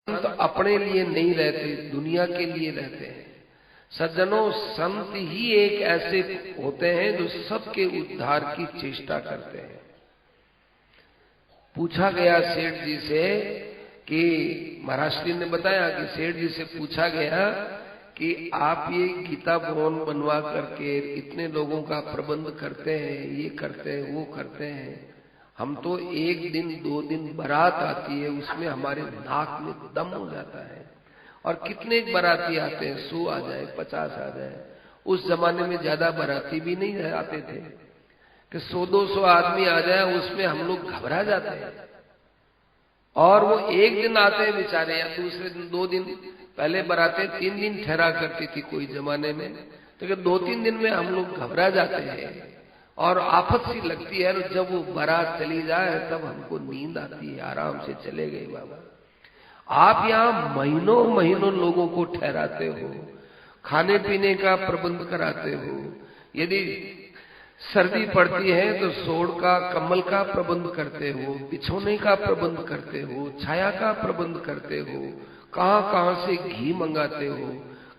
संत अपने लिए नहीं रहते, दुनिया के लिए रहते हैं। सज्जनों, संत ही एक ऐसे होते हैं जो सबके उद्धार की चेष्टा करते हैं। पूछा गया सेठ जी से कि महाराष्ट्री ने बताया कि सेठ जी से पूछा गया कि आप ये गीता भवन बनवा करके इतने लोगों का प्रबंध करते हैं, ये करते हैं, वो करते हैं, हम तो एक दिन 2 दिन बारात आती है उसमें हमारे नाक में दम हो जाता है। और कितने बाराती आते हैं, 100 आ जाए, 50 आ जाए। उस जमाने में ज्यादा बाराती भी नहीं आते थे कि 100-200 आदमी आ जाए, उसमें हम लोग घबरा जाते हैं। और वो एक दिन आते हैं बेचारे, या दूसरे दिन 2 दिन, पहले बारातें 3 दिन ठहरा करती थी कोई जमाने में, तो 2-3 दिन में हम लोग घबरा जाते हैं और आफत सी लगती है। और जब वो बारात चली जाए तब हमको नींद आती है, आराम से चले गए बाबा। आप यहाँ महीनों महीनों लोगों को ठहराते हो, खाने पीने का प्रबंध कराते हो, यदि सर्दी पड़ती है तो सोड़ का, कम्बल का प्रबंध करते हो, बिछोने का प्रबंध करते हो, छाया का प्रबंध करते हो, कहाँ कहाँ से घी मंगाते हो,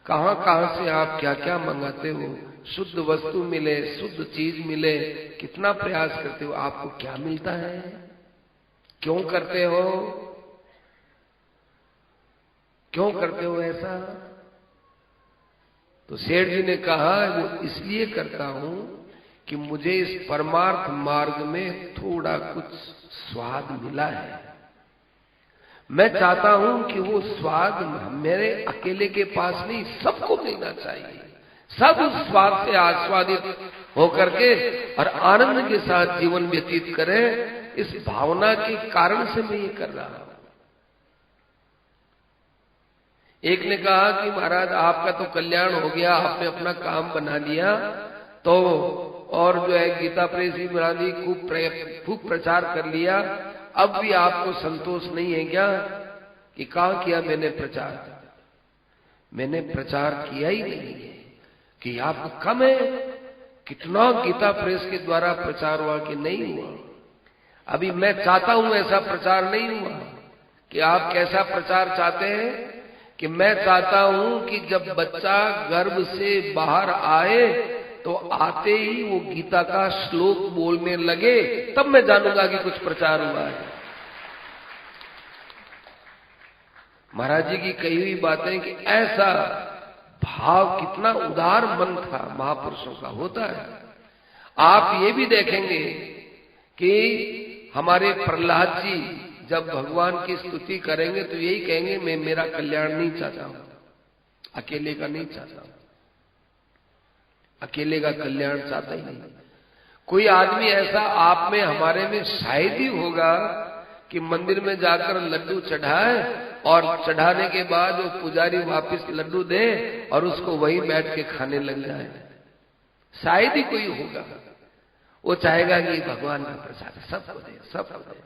कहाँ कहाँ से आप क्या क्या मंगाते हो, शुद्ध वस्तु मिले, शुद्ध चीज मिले, कितना प्रयास करते हो। आपको क्या मिलता है? क्यों करते हो? क्यों करते हो ऐसा? तो सेठ जी ने कहा, वो इसलिए करता हूं कि मुझे इस परमार्थ मार्ग में थोड़ा कुछ स्वाद मिला है। मैं चाहता हूं कि वो स्वाद मेरे अकेले के पास नहीं, सबको मिलना चाहिए। सब उस स्वाद से आस्वादित होकर के और आनंद के साथ जीवन व्यतीत करें। इस भावना के कारण से मैं ये कर रहा हूं। एक ने कहा कि महाराज आपका तो कल्याण हो गया, आपने अपना काम बना लिया, तो और जो है गीता प्रेस भी बना दी, खूब प्रचार कर लिया, अब भी आपको संतोष नहीं है क्या? कि कहाँ किया मैंने प्रचार? मैंने प्रचार किया ही नहीं है। कि आपको कम है? कितना गीता प्रेस के द्वारा प्रचार हुआ कि नहीं हुआ? अभी मैं चाहता हूं ऐसा प्रचार नहीं हुआ। कि आप कैसा प्रचार चाहते हैं? कि मैं चाहता हूं कि जब बच्चा गर्भ से बाहर आए तो आते ही वो गीता का श्लोक बोलने लगे, तब मैं जानूंगा कि कुछ प्रचार हुआ है। महाराज जी की कही हुई बातें कि ऐसा भाव, कितना उदार मन था महापुरुषों का, होता है। आप ये भी देखेंगे कि हमारे प्रहलाद जी जब भगवान की स्तुति करेंगे तो यही कहेंगे, मैं मेरा कल्याण नहीं चाहता हूं, अकेले का नहीं चाहता हूं, अकेले का कल्याण चाहता ही नहीं। कोई आदमी ऐसा आप में, हमारे में शायद ही होगा कि मंदिर में जाकर लड्डू चढ़ाए और चढ़ाने के बाद वो पुजारी वापस लड्डू दे और उसको वहीं बैठ के खाने लग जाए। शायद ही कोई होगा। वो चाहेगा कि भगवान का प्रसाद सबको दे, सबको दे,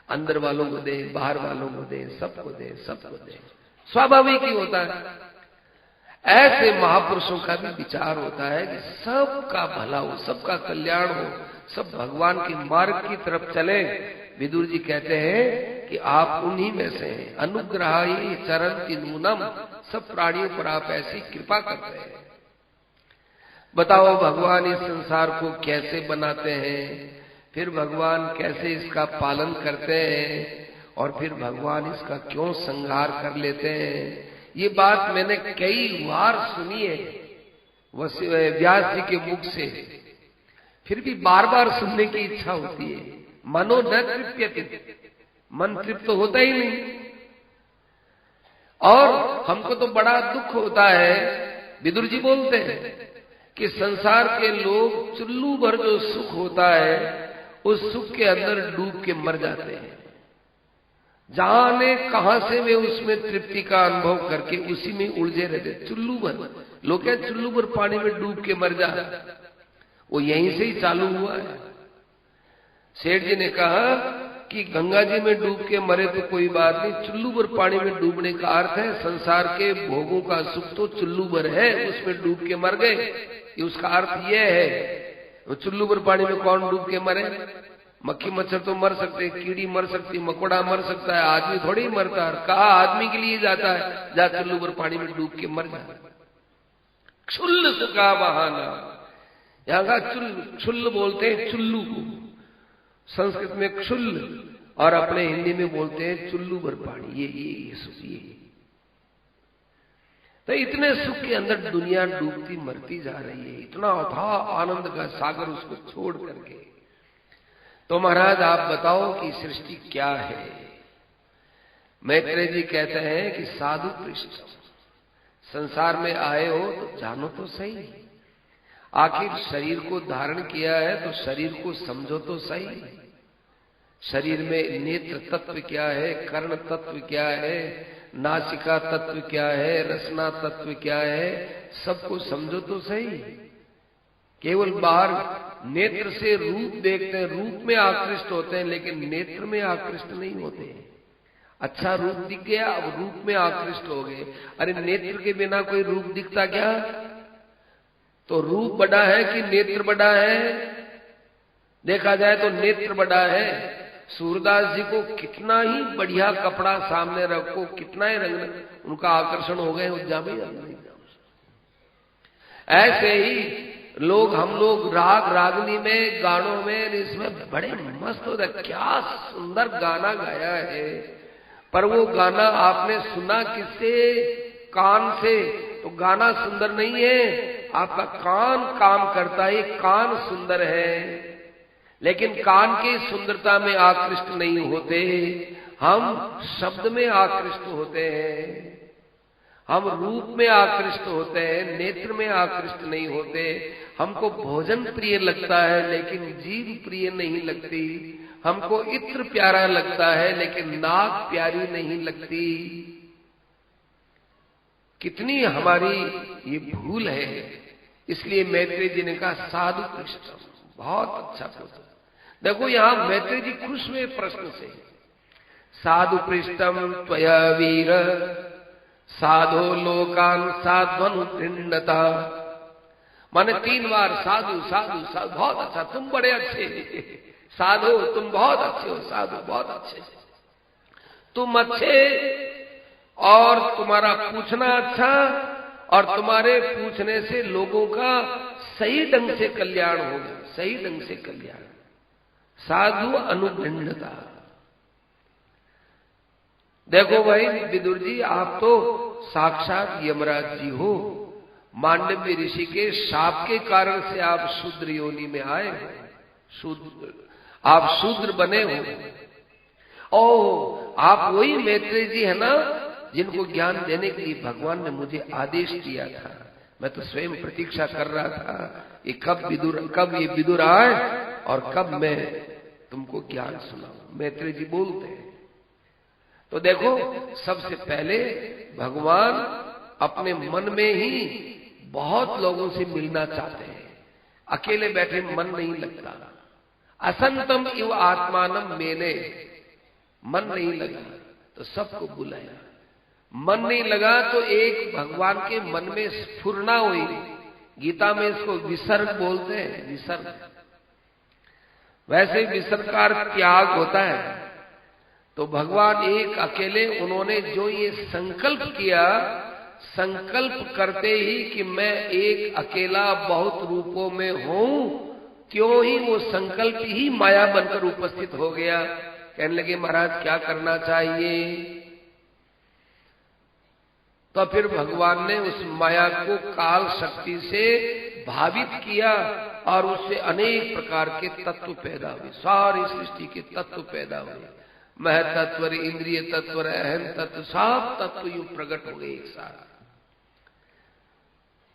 अंदर वालों को दे, बाहर वालों को दे, सबको दे, सबको दे। स्वाभाविक ही होता है। ऐसे महापुरुषों का भी विचार होता है कि सबका भला हो, सबका कल्याण हो, सब भगवान के मार्ग की तरफ चले। विदुर जी कहते हैं कि आप उन्हीं में से हैं। अनुग्रहाय चरन्ति नूनम, सब प्राणियों पर आप ऐसी कृपा करते हैं। बताओ भगवान इस संसार को कैसे बनाते हैं, फिर भगवान कैसे इसका पालन करते हैं, और फिर भगवान इसका क्यों संहार कर लेते हैं। ये बात मैंने कई बार सुनी है व्यास जी के मुख से, फिर भी बार बार सुनने की इच्छा होती है। मनो न तृप्यति, मन तृप्त तो होता ही नहीं। और हमको तो बड़ा दुख होता है, विदुर जी बोलते हैं कि संसार के लोग चुल्लू भर जो सुख होता है उस सुख के अंदर डूब के मर जाते हैं। जाने कहां से वे उसमें तृप्ति का अनुभव करके उसी में उलझे रहते। चुल्लू भर, लोग क्या चुल्लू भर पानी में डूब के मर जा, वो यहीं से ही चालू हुआ है। सेठ जी ने कहा कि गंगा जी में डूब के मरे तो कोई बात नहीं, चुल्लू भर पानी में डूबने का अर्थ है संसार के भोगों का सुख तो चुल्लू भर है, उसमें डूब के मर गए, ये उसका अर्थ ये है। वो चुल्लू भर पानी में कौन डूब के मरे? मक्खी मच्छर तो मर सकते हैं, कीड़ी मर सकती है, मकोड़ा मर सकता है, आदमी थोड़ी मरता है। कहा आदमी के लिए जाता है, जा चुल्लू पर पानी में डूब के मर जाए। क्षुल्ल सुखा बहाना, यहां का क्षुल्ल बोलते हैं चुल्लू को, संस्कृत में क्षुल्ल, और अपने हिंदी में बोलते हैं चुल्लू भर पानी। ये सुख ये। तो इतने सुख के अंदर दुनिया डूबती मरती जा रही है, इतना अथाह आनंद का सागर उसको छोड़ करके। तो महाराज आप बताओ कि सृष्टि क्या है? मैत्रेय जी कहते हैं कि साधु पृष्ठ, संसार में आए हो तो जानो तो सही, आखिर शरीर को धारण किया है तो शरीर को समझो तो सही। शरीर में नेत्र तत्व क्या है, कर्ण तत्व क्या है, नासिका तत्व क्या है, रसना तत्व क्या है, सबको समझो तो सही। केवल बाहर नेत्र से रूप देखते हैं, रूप में आकृष्ट होते हैं, लेकिन नेत्र में आकृष्ट नहीं होते। अच्छा रूप दिख गया, अब रूप में आकृष्ट हो गए। अरे नेत्र के बिना कोई रूप दिखता क्या? तो रूप बड़ा है कि नेत्र बड़ा है? देखा जाए तो नेत्र बड़ा है। सूरदास जी को कितना ही बढ़िया कपड़ा सामने रखो, कितना ही रंग, उनका आकर्षण हो गए उज्जामी। ऐसे ही हम लोग राग रागनी में, गानों में, इसमें बड़े मस्त होते, क्या सुंदर गाना गाया है। पर वो गाना आपने सुना किससे? कान से। तो गाना सुंदर नहीं है, आपका कान काम करता है, कान सुंदर है। लेकिन कान की सुंदरता में आकृष्ट नहीं होते, हम शब्द में आकृष्ट होते हैं, हम रूप में आकृष्ट होते हैं, नेत्र में आकृष्ट नहीं होते। हमको भोजन प्रिय लगता है लेकिन जीभ प्रिय नहीं लगती, हमको इत्र प्यारा लगता है लेकिन नाक प्यारी नहीं लगती। कितनी हमारी ये भूल है। इसलिए मैत्रेय जी ने कहा साधु पृष्ठम, बहुत अच्छा प्रश्न। देखो यहां मैत्रेय जी खुश हुए प्रश्न से। साधु पृष्ठम त्वया वीर साधो लोकान साध्वनु गृह्णता। माने 3 बार साधु साधु साधु, बहुत अच्छा, तुम बड़े अच्छे, साधु तुम बहुत अच्छे हो, साधु बहुत अच्छे, तुम अच्छे, और तुम्हारा पूछना अच्छा, और तुम्हारे पूछने से लोगों का सही ढंग से कल्याण होगा, सही ढंग से कल्याण। साधु अनुगृह्णता। देखो भाई विदुर जी, आप तो साक्षात यमराज जी हो। मांडव्य ऋषि के शाप के कारण से आप शूद्र योनि में आए हो, आप शूद्र बने हो। ओ आप वही मैत्रेय जी है ना जिनको ज्ञान देने के लिए भगवान ने मुझे आदेश दिया था। मैं तो स्वयं प्रतीक्षा कर रहा था कि कब ये विदुर आए और कब मैं तुमको ज्ञान सुनाऊं। मैत्रेय जी बोलते हैं। तो देखो सबसे पहले भगवान अपने मन में ही बहुत लोगों से मिलना चाहते हैं, अकेले बैठे मन नहीं लगता। असंतम इव आत्मानम मेने, मन नहीं लगा तो सबको बुलाया, मन नहीं लगा तो एक भगवान के मन में स्फुरना हुई। गीता में इसको विसर्ग बोलते हैं, विसर्ग। वैसे विसर्ग का त्याग होता है। तो भगवान एक अकेले, उन्होंने जो ये संकल्प किया, संकल्प करते ही कि मैं एक अकेला बहुत रूपों में हूं, क्यों ही वो संकल्प ही माया बनकर उपस्थित हो गया। कहने लगे महाराज क्या करना चाहिए? तो फिर भगवान ने उस माया को काल शक्ति से भावित किया और उससे अनेक प्रकार के तत्व पैदा हुए, सारी सृष्टि के तत्व पैदा हुए। महतत्व, इंद्रिय तत्व, अहम तत्व, सब तत्व यूं प्रकट हो गए एक साथ।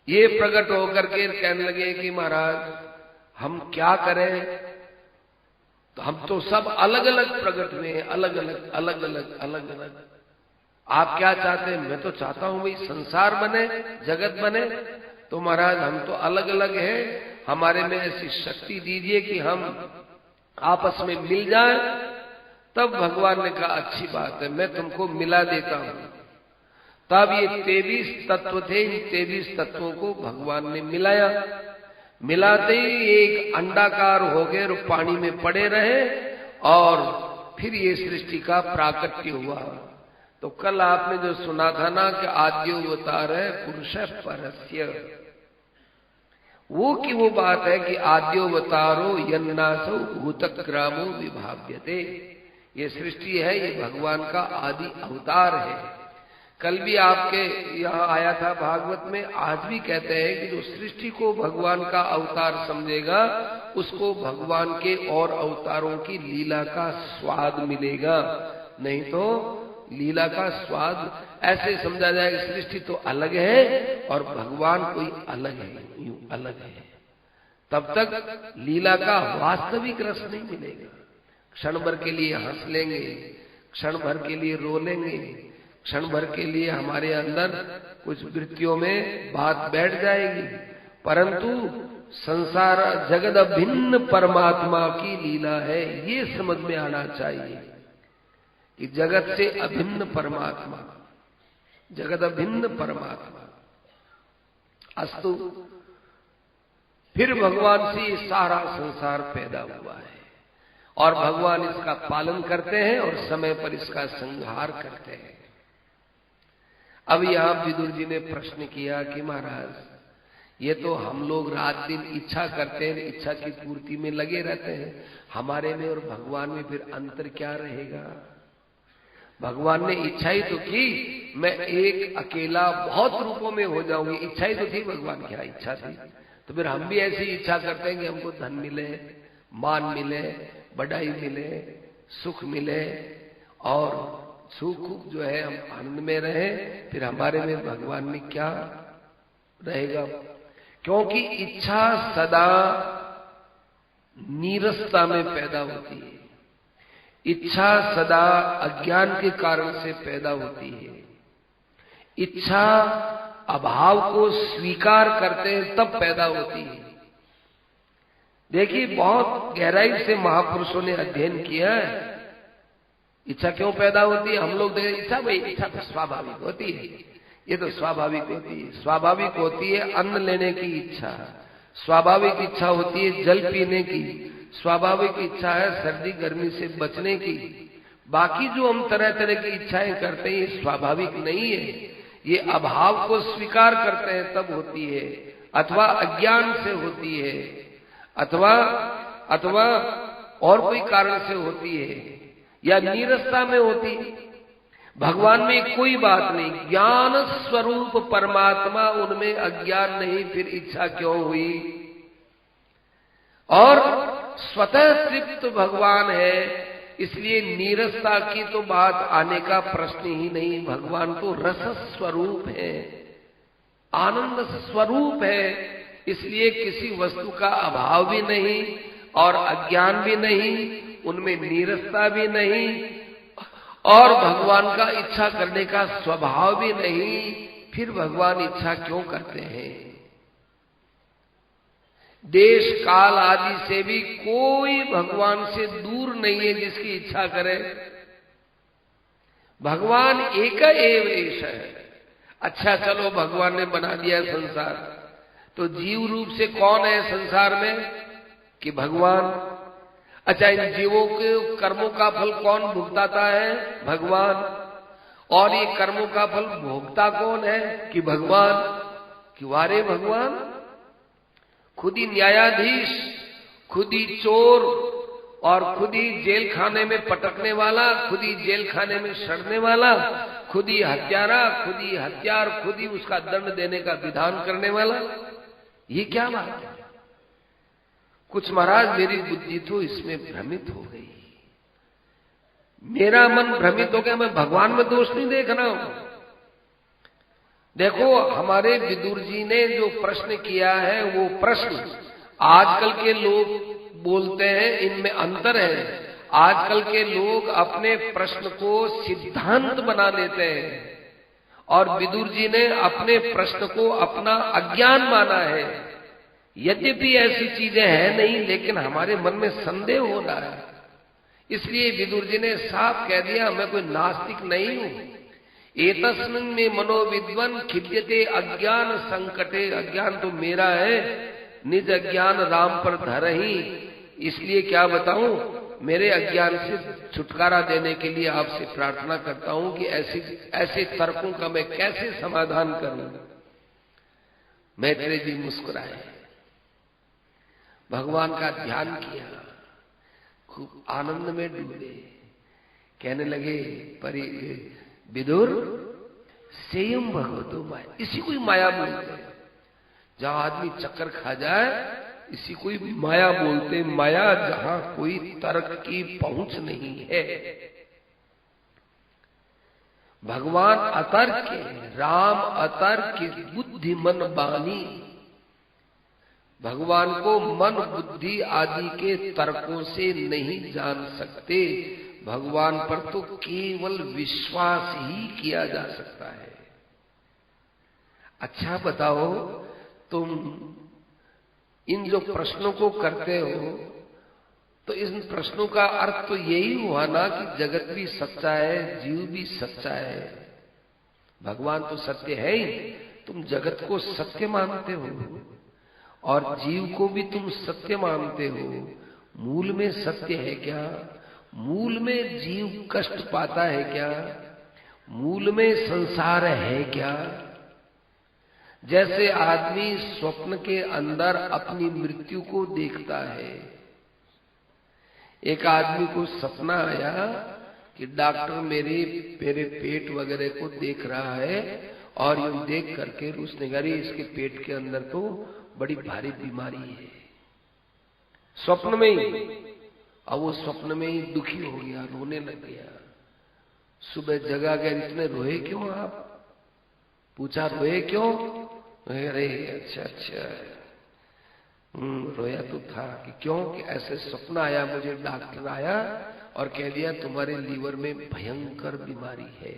ये प्रकट होकर के कहने लगे कि महाराज हम क्या करें? तो हम तो सब अलग अलग प्रकट हुए हैं, अलग अलग अलग अलग अलग अलग। आप क्या चाहते हैं? मैं तो चाहता हूं भाई संसार बने, जगत बने। तो महाराज हम तो अलग अलग हैं, हमारे में ऐसी शक्ति दीजिए कि हम आपस में मिल जाएं। तब भगवान ने कहा अच्छी बात है, मैं तुमको मिला देता हूं। तब ये 23 तत्व थे, इन 23 तत्वों को भगवान ने मिलाया। मिलाते ही एक अंडाकार हो गए और पानी में पड़े रहे और फिर ये सृष्टि का प्राकट्य हुआ। तो कल आपने जो सुना था ना कि आद्योवतार है पुरुष परस्य, वो बात है कि आद्योवतारो यन्नासो भूतग्रामो विभाव्यते। ये सृष्टि है, ये भगवान का आदि अवतार है। कल भी आपके यहाँ आया था भागवत में, आज भी कहते हैं कि जो सृष्टि को भगवान का अवतार समझेगा उसको भगवान के और अवतारों की लीला का स्वाद मिलेगा। नहीं तो लीला का स्वाद ऐसे समझा जाएगा सृष्टि तो अलग है और भगवान कोई अलग है, यूं अलग है, तब तक लीला का वास्तविक रस नहीं मिलेगा। क्षण भर के लिए हंस लेंगे, क्षण भर के लिए रो लेंगे, क्षण भर के लिए हमारे अंदर कुछ वृत्तियों में बात बैठ जाएगी, परंतु संसार जगत भिन्न परमात्मा की लीला है, ये समझ में आना चाहिए कि जगत से अभिन्न परमात्मा, जगत अभिन्न परमात्मा। अस्तु, फिर भगवान से ये सारा संसार पैदा हुआ है और भगवान इसका पालन करते हैं और समय पर इसका संहार करते हैं। अब यहां विदुर जी ने प्रश्न किया कि महाराज, ये तो हम लोग रात दिन इच्छा करते हैं, इच्छा की पूर्ति में लगे रहते हैं, हमारे में और भगवान में फिर अंतर क्या रहेगा? भगवान ने इच्छा ही तो की मैं एक अकेला बहुत रूपों में हो जाऊंगी, इच्छा ही तो थी भगवान की, इच्छा थी। तो फिर हम भी ऐसी इच्छा करते हैं कि हमको धन मिले, मान मिले, बढ़ाई मिले, सुख मिले और सुख जो है हम आनंद में रहे। फिर हमारे में भगवान में क्या रहेगा? क्योंकि इच्छा सदा नीरसता में पैदा होती है, इच्छा सदा अज्ञान के कारण से पैदा होती है। इच्छा अभाव को स्वीकार करते हैं तब पैदा होती है। देखिए, बहुत गहराई से महापुरुषों ने अध्ययन किया है इच्छा क्यों पैदा होती है। हम लोग देखें इच्छा, भाई इच्छा तो स्वाभाविक होती है, ये तो स्वाभाविक होती है। स्वाभाविक होती है अन्न लेने की इच्छा, स्वाभाविक इच्छा होती है जल पीने की, स्वाभाविक इच्छा है सर्दी गर्मी से बचने की। बाकी जो हम तरह तरह की इच्छाएं करते हैं ये स्वाभाविक नहीं है, ये अभाव को स्वीकार करते हैं तब होती है, अथवा अज्ञान से होती है, अथवा और कोई कारण से होती है, या नीरसता में होती है। भगवान में कोई बात नहीं, ज्ञान स्वरूप परमात्मा, उनमें अज्ञान नहीं, फिर इच्छा क्यों हुई? और स्वतः तृप्त भगवान है, इसलिए नीरसता की तो बात आने का प्रश्न ही नहीं। भगवान तो रस स्वरूप है, आनंद स्वरूप है, इसलिए किसी वस्तु का अभाव भी नहीं और अज्ञान भी नहीं, उनमें नीरसता भी नहीं और भगवान का इच्छा करने का स्वभाव भी नहीं। फिर भगवान इच्छा क्यों करते हैं? देश काल आदि से भी कोई भगवान से दूर नहीं है जिसकी इच्छा करे। भगवान एक एव एष है। अच्छा चलो, भगवान ने बना दिया संसार, तो जीव रूप से कौन है संसार में? कि भगवान। अच्छा, इन जीवों के कर्मों का फल कौन भुगताता है? भगवान। और ये कर्मों का फल भोगता कौन है? कि भगवान। कि वारे भगवान, खुद ही न्यायाधीश, खुद ही चोर और खुद ही जेल खाने में पटकने वाला, खुद ही जेल खाने में सड़ने वाला, खुद ही हत्यारा, खुद ही हत्यार, खुद ही उसका दंड देने का विधान करने वाला। ये क्या बात है? कुछ महाराज मेरी बुद्धि तो इसमें भ्रमित हो गई, मेरा मन भ्रमित हो गया। मैं भगवान में दोष नहीं देख रहा हूं। देखो, हमारे विदुर जी ने जो प्रश्न किया है वो प्रश्न आजकल के लोग बोलते हैं, इनमें अंतर है। आजकल के लोग अपने प्रश्न को सिद्धांत बना लेते हैं और विदुर जी ने अपने प्रश्न को अपना अज्ञान माना है। यद्यपि ऐसी चीजें हैं नहीं, लेकिन हमारे मन में संदेह हो रहा है, इसलिए विदुर जी ने साफ कह दिया मैं कोई नास्तिक नहीं हूं। एतस्मिन् में मनोविद्वन खिद्यते अज्ञान संकटे। अज्ञान तो मेरा है, निज अज्ञान राम पर धरहि। इसलिए क्या बताऊं, मेरे अज्ञान से छुटकारा देने के लिए आपसे प्रार्थना करता हूं कि ऐसे तर्कों का मैं कैसे समाधान करूं। मैत्रेय जी मुस्कुराए, भगवान का ध्यान किया, खूब आनंद में डूबे, कहने लगे विदुर सेयम भगवतो माया, इसी को माया बोलते हैं। जहां आदमी चक्कर खा जाए इसी को माया बोलते। माया जहां कोई तर्क की पहुंच नहीं है। भगवान अतर्क के, राम अतर्क के, बुद्धि मन बानी। भगवान को मन बुद्धि आदि के तर्कों से नहीं जान सकते। भगवान पर तो केवल विश्वास ही किया जा सकता है। अच्छा बताओ, तुम इन जो प्रश्नों को करते हो तो इन प्रश्नों का अर्थ तो यही हुआ ना कि जगत भी सच्चा है, जीव भी सच्चा है, भगवान तो सत्य है ही। तुम जगत को सत्य मानते हो और जीव को भी तुम सत्य मानते हो। मूल में सत्य है क्या? मूल में जीव कष्ट पाता है क्या? मूल में संसार है क्या? जैसे आदमी स्वप्न के अंदर अपनी मृत्यु को देखता है। एक आदमी को सपना आया कि डॉक्टर मेरे पेट वगैरह को देख रहा है और यूं देख करके उसने कहा इसके पेट के अंदर तो बड़ी भारी बीमारी है। स्वप्न में ही, अब वो स्वप्न में ही दुखी हो गया, रोने लग गया। सुबह जगा गए, इतने रोए क्यों आप? पूछा रोए क्यों? अरे अच्छा रोया तो था कि क्यों? कि ऐसे सपना आया मुझे, डॉक्टर आया और कह दिया तुम्हारे लीवर में भयंकर बीमारी है।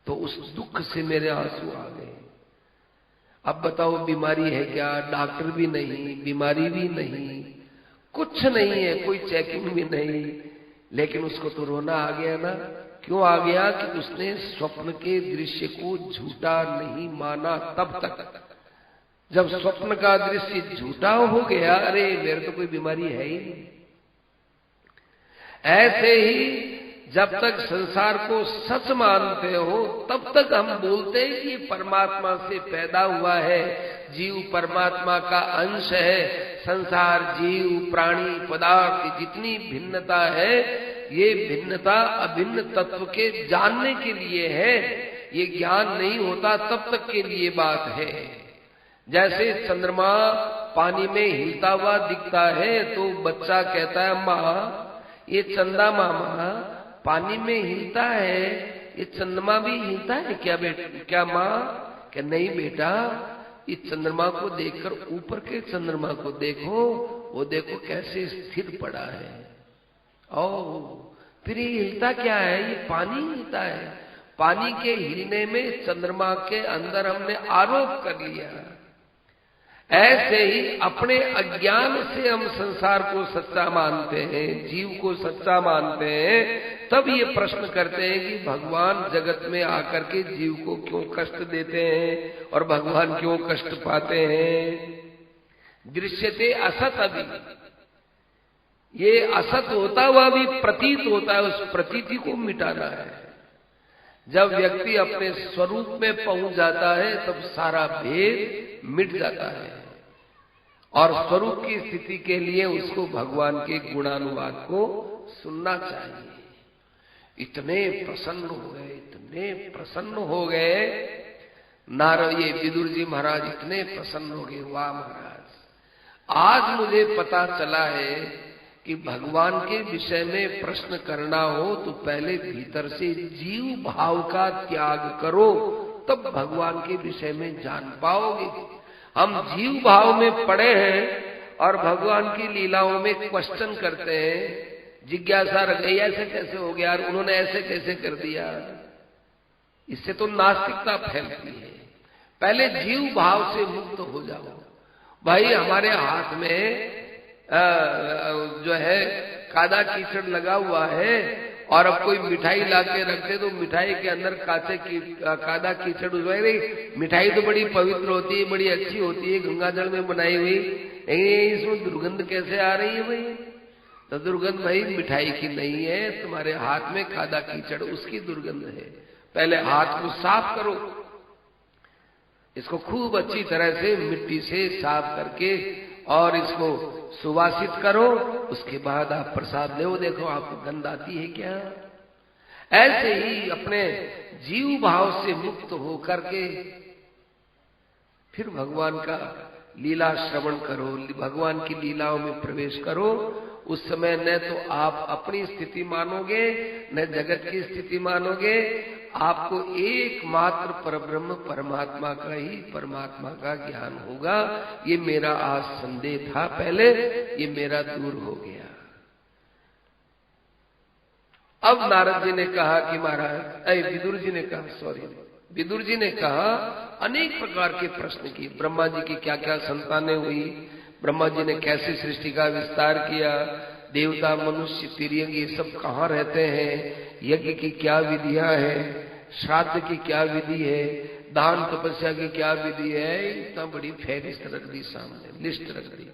तो उस दुख से मेरे आंसू आ गए। अब बताओ बीमारी है क्या? डॉक्टर भी नहीं, बीमारी भी नहीं, कुछ नहीं है, कोई चेकिंग भी नहीं, लेकिन उसको तो रोना आ गया ना। क्यों आ गया? कि उसने स्वप्न के दृश्य को झूठा नहीं माना। तब तक जब स्वप्न का दृश्य झूठा हो गया, अरे मेरे तो कोई बीमारी है ही नहीं। ऐसे ही जब तक संसार को सच मानते हो तब तक हम बोलते हैं कि परमात्मा से पैदा हुआ है, जीव परमात्मा का अंश है। संसार, जीव, प्राणी, पदार्थ जितनी भिन्नता है, ये भिन्नता अभिन्न तत्व के जानने के लिए है। ये ज्ञान नहीं होता तब तक के लिए बात है। जैसे चंद्रमा पानी में हिलता हुआ दिखता है तो बच्चा कहता है माँ ये चंदा मामा पानी में हिलता है, ये चंद्रमा भी हिलता है क्या बेटा? क्या माँ? क्या नहीं बेटा, इस चंद्रमा को देखकर ऊपर के चंद्रमा को देखो, वो देखो कैसे स्थिर पड़ा है। ओ फिर ये हिलता क्या है? ये पानी हिलता है। पानी के हिलने में चंद्रमा के अंदर हमने आरोप कर लिया। ऐसे ही अपने अज्ञान से हम संसार को सच्चा मानते हैं, जीव को सच्चा मानते हैं। तब ये प्रश्न करते हैं कि भगवान जगत में आकर के जीव को क्यों कष्ट देते हैं और भगवान क्यों कष्ट पाते हैं। दृश्यते असत, अभी ये असत होता हुआ भी प्रतीत होता है, उस प्रतीति को मिटाना है। जब व्यक्ति अपने स्वरूप में पहुंच जाता है तब सारा भेद मिट जाता है और स्वरूप की स्थिति के लिए उसको भगवान के गुणानुवाद को सुनना चाहिए। इतने प्रसन्न हो गए, इतने प्रसन्न हो गए नारद, ये विदुर जी महाराज इतने प्रसन्न हो गए। वाह महाराज, आज मुझे पता चला है कि भगवान के विषय में प्रश्न करना हो तो पहले भीतर से जीव भाव का त्याग करो, तब भगवान के विषय में जान पाओगे। हम जीव भाव में पड़े हैं और भगवान की लीलाओं में क्वेश्चन करते हैं, जिज्ञासा रह गई ऐसे कैसे हो गया, उन्होंने ऐसे कैसे कर दिया। इससे तो नास्तिकता फैलती है। पहले जीव भाव से मुक्त हो जाओ। भाई हमारे हाथ में जो है कादा कीचड़ लगा हुआ है और अब कोई मिठाई लाके रखते तो मिठाई के अंदर काचे की कादा कीचड़ हुआ है। मिठाई तो बड़ी पवित्र होती है, बड़ी अच्छी होती है, गंगा जल में बनाई हुई, इसमें दुर्गंध कैसे आ रही है भाई? तो दुर्गंध भाई मिठाई की नहीं है, तुम्हारे हाथ में कादा कीचड़ उसकी दुर्गंध है। पहले हाथ को साफ करो, इसको खूब अच्छी तरह से मिट्टी से साफ करके और इसको सुवासित करो, उसके बाद आप प्रसाद लो, देखो आपको गंध आती है क्या। ऐसे ही अपने जीव भाव से मुक्त होकर के फिर भगवान का लीला श्रवण करो, भगवान की लीलाओं में प्रवेश करो। उस समय न तो आप अपनी स्थिति मानोगे न जगत की स्थिति मानोगे, आपको एकमात्र परब्रह्म परमात्मा का ही परमात्मा का ज्ञान होगा। ये मेरा आज संदेह था पहले, ये मेरा दूर हो गया। अब नारद जी ने कहा कि महाराज, विदुर जी ने कहा, विदुर जी ने कहा अनेक प्रकार के प्रश्न किए। ब्रह्मा जी की क्या क्या संतानें हुई, ब्रह्मा जी ने कैसे सृष्टि का विस्तार किया, देवता मनुष्य तिर्यक ये सब कहाँ रहते हैं, यज्ञ की क्या विधियां है, श्राद्ध की क्या विधि है, दान तपस्या की क्या विधि है। इतना बड़ी फहरिस्त रख दी सामने, लिस्ट रख दी।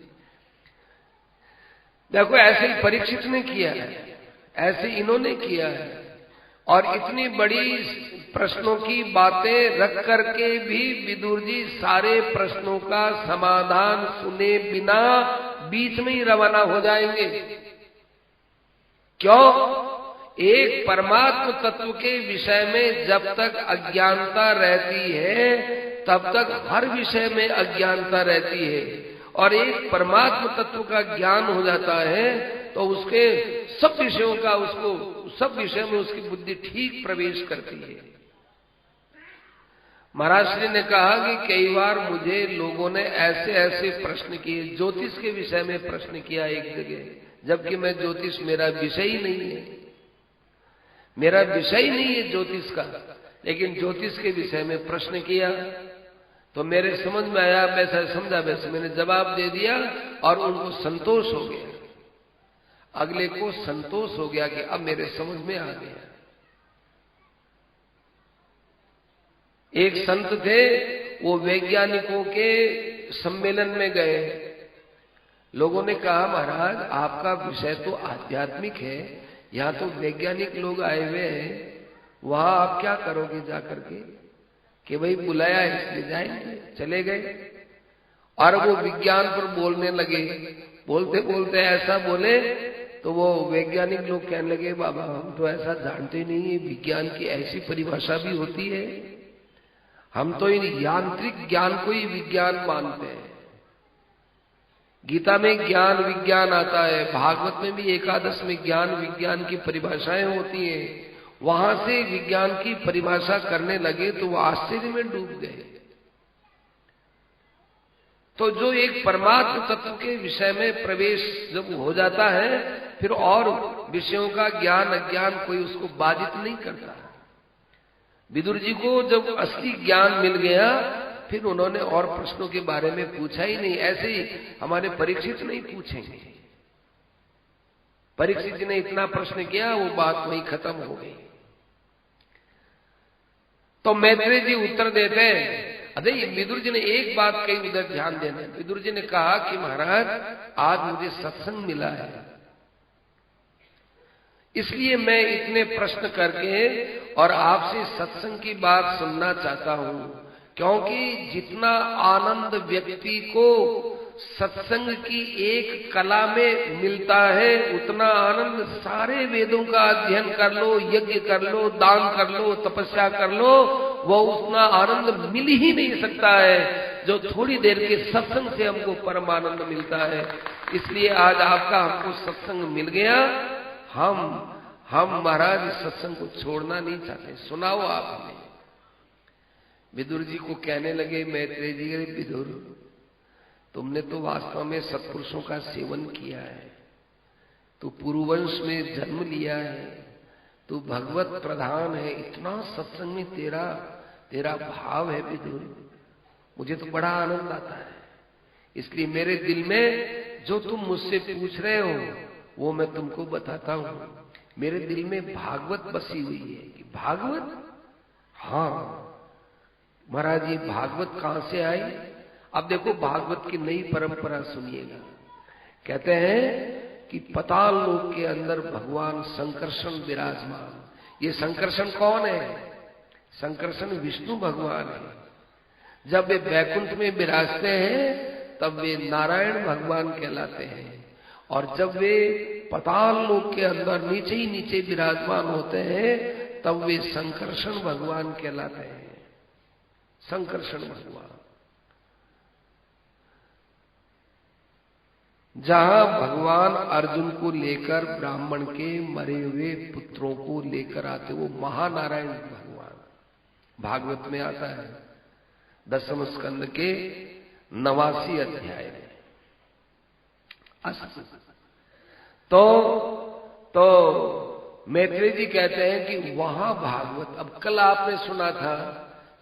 देखो ऐसे ही परीक्षित ने किया है, ऐसे इन्होंने किया है, और इतनी बड़ी प्रश्नों की बातें रख करके भी विदुर जी सारे प्रश्नों का समाधान सुने बिना बीच में ही रवाना हो जाएंगे। क्यों? एक परमात्म तत्व के विषय में जब तक अज्ञानता रहती है तब तक हर विषय में अज्ञानता रहती है, और एक परमात्म तत्व का ज्ञान हो जाता है तो उसके सब विषयों का उसको सब विषय में उसकी बुद्धि ठीक प्रवेश करती है। महाराज श्री ने कहा कि कई बार मुझे लोगों ने ऐसे ऐसे प्रश्न किए, ज्योतिष के विषय में प्रश्न किया एक जगह, जबकि मैं ज्योतिष मेरा विषय ही नहीं है, मेरा विषय ही नहीं है ज्योतिष का, लेकिन ज्योतिष के विषय में प्रश्न किया तो मेरे समझ में आया, वैसा समझा वैसे मैंने जवाब दे दिया और उनको संतोष हो गया। अगले को संतोष हो गया कि अब मेरे समझ में आ गया। एक संत थे, वो वैज्ञानिकों के सम्मेलन में गए। लोगों ने कहा महाराज आपका विषय तो आध्यात्मिक है, यहाँ तो वैज्ञानिक लोग आए हुए हैं, वहां आप क्या करोगे जाकर के? कि भाई बुलाया इसलिए जाएंगे। चले गए और वो विज्ञान पर बोलने लगे। बोलते बोलते ऐसा बोले तो वो वैज्ञानिक लोग कहने लगे बाबा हम तो ऐसा जानते नहीं है, विज्ञान की ऐसी परिभाषा भी होती है, हम तो इन यांत्रिक ज्ञान को ही विज्ञान मानते हैं। गीता में ज्ञान विज्ञान आता है, भागवत में भी एकादश में ज्ञान विज्ञान की परिभाषाएं होती हैं। वहां से विज्ञान की परिभाषा करने लगे तो वो आश्चर्य में डूब गए। तो जो एक परमात्म तत्व के विषय में प्रवेश जब हो जाता है फिर और विषयों का ज्ञान अज्ञान कोई उसको बाधित नहीं करता। विदुर जी को जब असली ज्ञान मिल गया फिर उन्होंने और प्रश्नों के बारे में पूछा ही नहीं। ऐसे ही हमारे परीक्षित नहीं पूछेंगे। परीक्षित जी ने इतना प्रश्न किया वो बात वहीं खत्म हो गई। तो मैत्रेय जी उत्तर देते हैं। अरे विदुर जी ने एक बात कही, उधर ध्यान देना। विदुर जी ने कहा कि महाराज आज मुझे सत्संग मिला है, इसलिए मैं इतने प्रश्न करके और आपसे सत्संग की बात सुनना चाहता हूं, क्योंकि जितना आनंद व्यक्ति को सत्संग की एक कला में मिलता है उतना आनंद सारे वेदों का अध्ययन कर लो, यज्ञ कर लो, दान कर लो, तपस्या कर लो, वो उतना आनंद मिल ही नहीं सकता है जो थोड़ी देर के सत्संग से हमको परम आनंद मिलता है। इसलिए आज आपका हमको सत्संग मिल गया। हम महाराज सत्संग को छोड़ना नहीं चाहते, सुनाओ आप हमें। विदुर जी को कहने लगे मैत्रेय जी, विदुर तुमने तो वास्तव में सत्पुरुषों का सेवन किया है, तू पुरुवंश में जन्म लिया है, तू भगवत प्रधान है, इतना सत्संग में तेरा भाव है विदुर, मुझे तो बड़ा आनंद आता है। इसलिए मेरे दिल में जो तुम मुझसे पूछ रहे हो वो मैं तुमको बताता हूं। मेरे दिल में भागवत बसी हुई है। कि भागवत? हाँ महाराज, ये भागवत कहां से आई? अब देखो भागवत की नई परंपरा सुनिएगा। कहते हैं कि पताल लोक के अंदर भगवान संकर्षण विराजमान। ये संकर्षण कौन है? संकर्षण विष्णु भगवान है। जब वे वैकुंठ में विराजते हैं तब वे नारायण भगवान कहलाते हैं, और जब वे पताल लोक के अंदर नीचे ही नीचे विराजमान होते हैं तब वे संकर्षण भगवान कहलाते हैं। संकर्षण भगवान, जहां भगवान अर्जुन को लेकर ब्राह्मण के मरे हुए पुत्रों को लेकर आते, वो महानारायण भगवान भागवत में आता है 10वें स्कंद के 89 अध्याय में। तो मैत्रेय जी कहते हैं कि वहां भागवत, अब कल आपने सुना था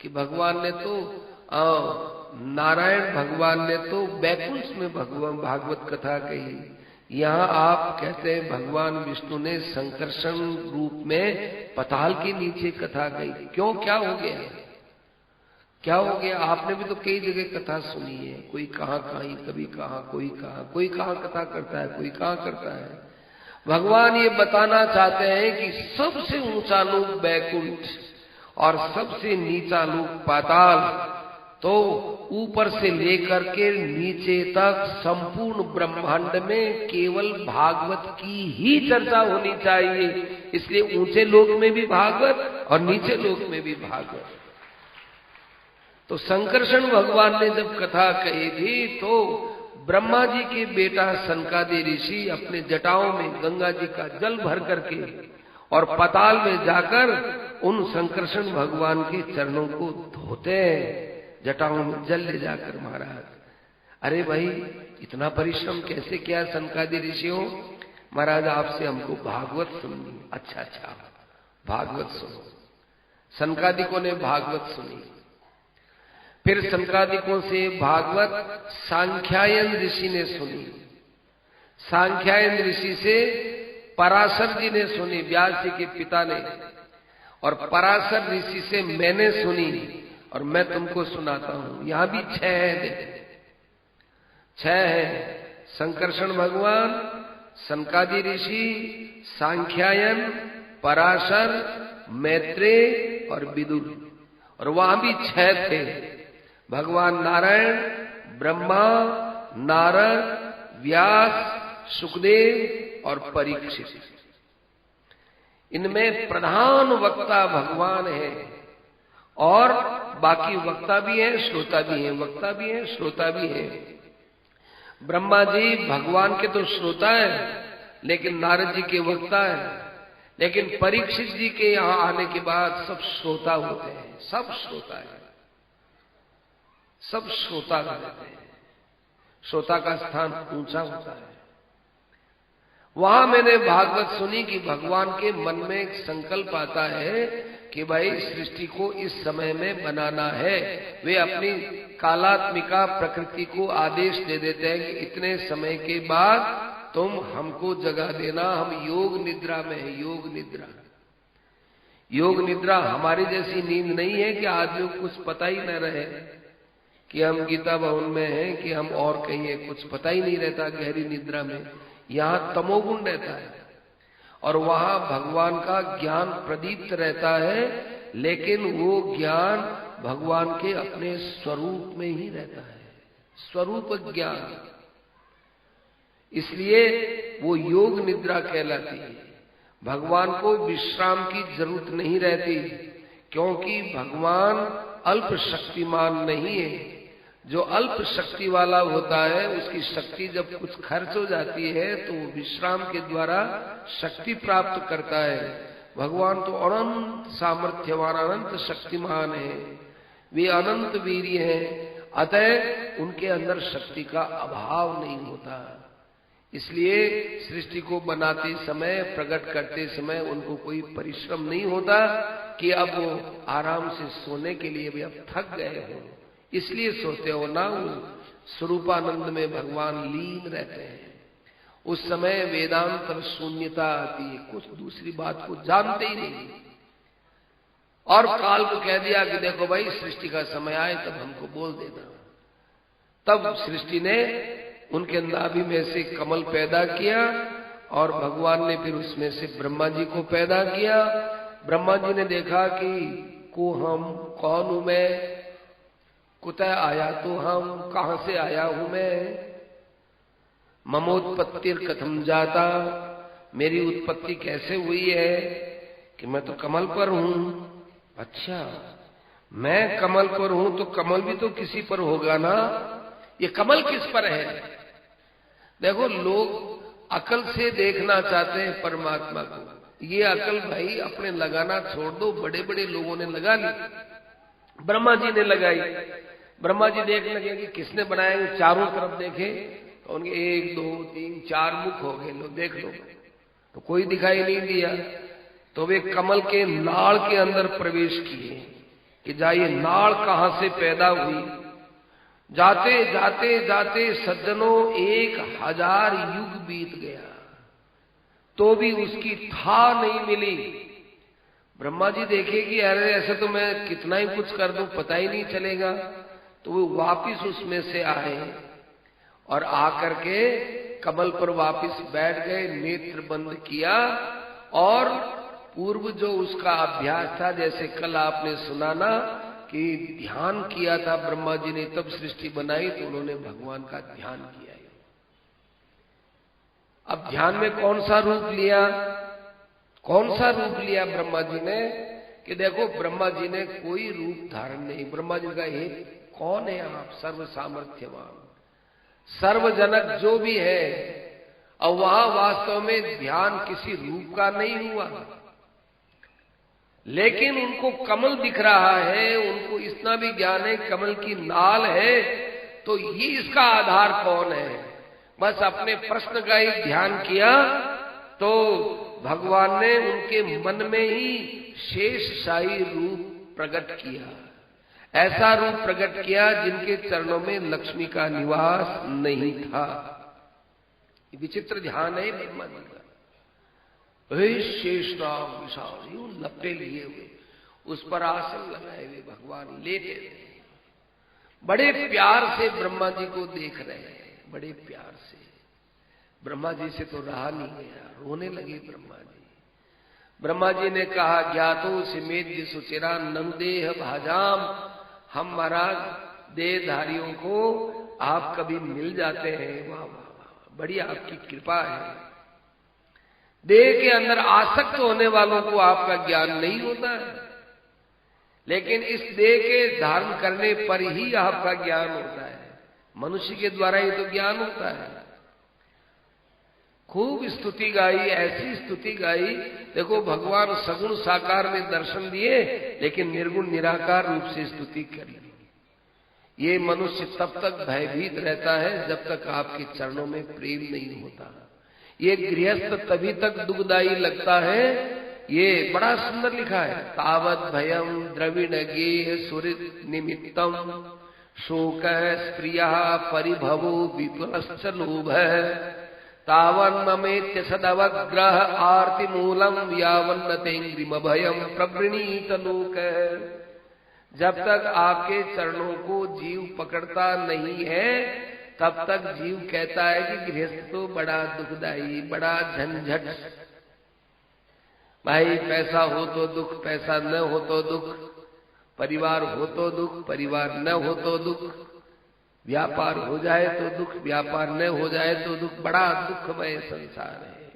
कि भगवान ने तो नारायण भगवान ने तो वैकुंठ में भगवान भागवत कथा कही, यहाँ आप कहते हैं भगवान विष्णु ने संकर्षण रूप में पताल के नीचे कथा कही। क्यों, क्या हो गया? क्या हो गया? आपने भी तो कई जगह कथा सुनी है, कोई कहाँ कहीं, कभी कहाँ, कोई कहाँ कथा करता है, कोई कहाँ करता है। भगवान ये बताना चाहते हैं कि सबसे ऊंचा लोक वैकुंठ और सबसे नीचा लोक पाताल, तो ऊपर से लेकर के नीचे तक संपूर्ण ब्रह्मांड में केवल भागवत की ही चर्चा होनी चाहिए। इसलिए ऊंचे लोक में भी भागवत और नीचे लोक में भी भागवत। तो संकर्षण भगवान ने जब कथा कही थी तो ब्रह्मा जी के बेटा सनकादि ऋषि अपने जटाओं में गंगा जी का जल भर करके और पाताल में जाकर उन संकर्षण भगवान के चरणों को धोते हैं, जटाओं में जल ले जाकर। महाराज, अरे भाई इतना परिश्रम कैसे किया सनकादि ऋषियों? महाराज आपसे हमको भागवत सुननी। अच्छा, भागवत सुनो। सनकादिकों ने भागवत सुनी। फिर सनकादिकों से भागवत सांख्यायन ऋषि ने सुनी। सांख्यायन ऋषि से पराशर जी ने सुनी, व्यास जी के पिता ने, और पराशर ऋषि से मैंने सुनी, और मैं तुमको सुनाता हूं। यहां भी 6 है। संकर्षण भगवान, सनकादि ऋषि, सांख्यायन, पराशर, मैत्रेय और विदुर, और वहां भी 6 थे। भगवान नारायण, ब्रह्मा, नारद, व्यास, सुखदेव और परीक्षित। इनमें प्रधान वक्ता भगवान है, और बाकी वक्ता भी हैं, श्रोता भी हैं, वक्ता भी हैं, श्रोता भी हैं। ब्रह्मा जी भगवान के तो श्रोता हैं, लेकिन नारद जी के वक्ता हैं। लेकिन परीक्षित जी के यहाँ आने के बाद सब श्रोता होते हैं, सब श्रोता है, सब श्रोता रहते हैं। श्रोता का स्थान ऊंचा होता है। वहां मैंने भागवत सुनी कि भगवान के मन में एक संकल्प आता है कि भाई सृष्टि को इस समय में बनाना है। वे अपनी कालात्मिका प्रकृति को आदेश दे देते हैं कि इतने समय के बाद तुम हमको जगा देना, हम योग निद्रा में है। योग निद्रा, योग निद्रा हमारी जैसी नींद नहीं है कि आदमी को कुछ पता ही न रहे कि हम गीता भवन में हैं कि हम और कहीं है, कुछ पता ही नहीं रहता गहरी निद्रा में। यहाँ तमोगुण रहता है, और वहां भगवान का ज्ञान प्रदीप्त रहता है, लेकिन वो ज्ञान भगवान के अपने स्वरूप में ही रहता है, स्वरूप ज्ञान। इसलिए वो योग निद्रा कहलाती है। भगवान को विश्राम की जरूरत नहीं रहती, क्योंकि भगवान अल्प शक्तिमान नहीं है। जो अल्प शक्ति वाला होता है उसकी शक्ति जब कुछ खर्च हो जाती है तो वो विश्राम के द्वारा शक्ति प्राप्त करता है। भगवान तो अनंत सामर्थ्यवान, अनंत शक्तिमान है, वे अनंत वीर्य हैं, अतः उनके अंदर शक्ति का अभाव नहीं होता। इसलिए सृष्टि को बनाते समय, प्रकट करते समय उनको कोई परिश्रम नहीं होता कि अब वो आराम से सोने के लिए भी अब थक गए हो, इसलिए सोते हो ना। स्वरूपानंद में भगवान लीन रहते हैं। उस समय वेदांत शून्यता आती है, कुछ दूसरी बात को जानते ही नहीं, और काल को कह दिया कि देखो भाई सृष्टि का समय आए तब हमको बोल देना। तब सृष्टि ने उनके नाभि में से कमल पैदा किया और भगवान ने फिर उसमें से ब्रह्मा जी को पैदा किया। ब्रह्मा जी ने देखा कि को हम कौन हूं मैं, कुतः आया तो हम, कहां से आया हूं मैं, ममोत्पत्तिर कथम जाता, मेरी उत्पत्ति कैसे हुई है कि मैं तो कमल पर हूं। अच्छा, मैं कमल पर हूं तो कमल भी तो किसी पर होगा ना, ये कमल किस पर है। देखो, लोग अकल से देखना चाहते हैं परमात्मा को, ये अकल भाई अपने लगाना छोड़ दो, बड़े बड़े लोगों ने लगा ली, ब्रह्मा जी ने लगाई। ब्रह्मा जी देखने लगे कि किसने बनाया, चारों तरफ देखे तो उनके 1 2 3 4 मुख हो गए, लो देख लो, तो कोई दिखाई नहीं दिया। तो वे कमल के नाड़ के अंदर प्रवेश किए कि जाइए नाड़ कहां से पैदा हुई। जाते जाते जाते सज्जनों 1000 युग बीत गया तो भी उसकी था नहीं मिली। ब्रह्मा जी देखे कि अरे ऐसे तो मैं कितना ही कुछ कर दूं पता ही नहीं चलेगा। तो वो वापिस उसमें से आए और आकर के कमल पर वापिस बैठ गए, नेत्र बंद किया और पूर्व जो उसका अभ्यास था, जैसे कल आपने सुना ना कि ध्यान किया था ब्रह्मा जी ने, तब सृष्टि बनाई, तो उन्होंने भगवान का ध्यान किया। अब ध्यान में कौन सा रूप लिया, कौन सा रूप लिया ब्रह्मा जी ने, कि देखो ब्रह्मा जी ने कोई रूप धारण नहीं। ब्रह्मा जी का हे कौन है आप, सर्व सामर्थ्यवान सर्वजनक जो भी है। और वहां वास्तव में ध्यान किसी रूप का नहीं हुआ, लेकिन उनको कमल दिख रहा है, उनको इतना भी ज्ञान है कमल की नाल है, तो ये इसका आधार कौन है। बस अपने प्रश्न का ही ध्यान किया तो भगवान ने उनके मन में ही शेषशाही रूप प्रकट किया। ऐसा रूप प्रकट किया जिनके चरणों में लक्ष्मी का निवास नहीं था। विचित्र ध्यान है ब्रह्मा जी का। शेषनाग विशाल यूं लपटे लिए हुए, उस पर आसन लगाए हुए भगवान लेटे रहे, बड़े प्यार से ब्रह्मा जी को देख रहे हैं, बड़े प्यार से। ब्रह्मा जी से तो रहा नहीं गया, रोने लगे ब्रह्मा जी। ब्रह्मा जी ने कहा, ज्ञातो सिमेद्य सुचिरा नंदेह भाजाम, हम महाराज देहधारियों को आप कभी मिल जाते हैं, वाह वाह वाह, बड़ी आपकी कृपा है। देह के अंदर आसक्त होने वालों को आपका ज्ञान नहीं होता है, लेकिन इस देह के धारण करने पर ही आपका ज्ञान होता है। मनुष्य के द्वारा ही तो ज्ञान होता है। खूब स्तुति गाई, ऐसी स्तुति गाई। देखो भगवान सगुण साकार में दर्शन दिए, लेकिन निर्गुण निराकार रूप से स्तुति करी। ये मनुष्य तब तक भयभीत रहता है जब तक आपके चरणों में प्रेम नहीं होता। ये गृहस्थ तभी तक दुखदायी लगता है। ये बड़ा सुंदर लिखा है, तावत भयम द्रविण गेह सुरित निमित्तम शोक स्प्रिय परिभवो विपुलश्च लोभ तावन ममेत्य सदवग्रह आर्ति मूलम यावन्नतेंग्रिम भयम प्रवृणीत लोक। जब तक आपके चरणों को जीव पकड़ता नहीं है तब तक जीव कहता है कि गृहस्थ तो बड़ा दुखदाई, बड़ा झंझट। भाई पैसा हो तो दुख, पैसा न हो तो दुख, परिवार हो तो दुख, परिवार न हो तो दुख, व्यापार हो जाए तो दुख, व्यापार न हो जाए तो दुख। बड़ा दुखमय संसार है।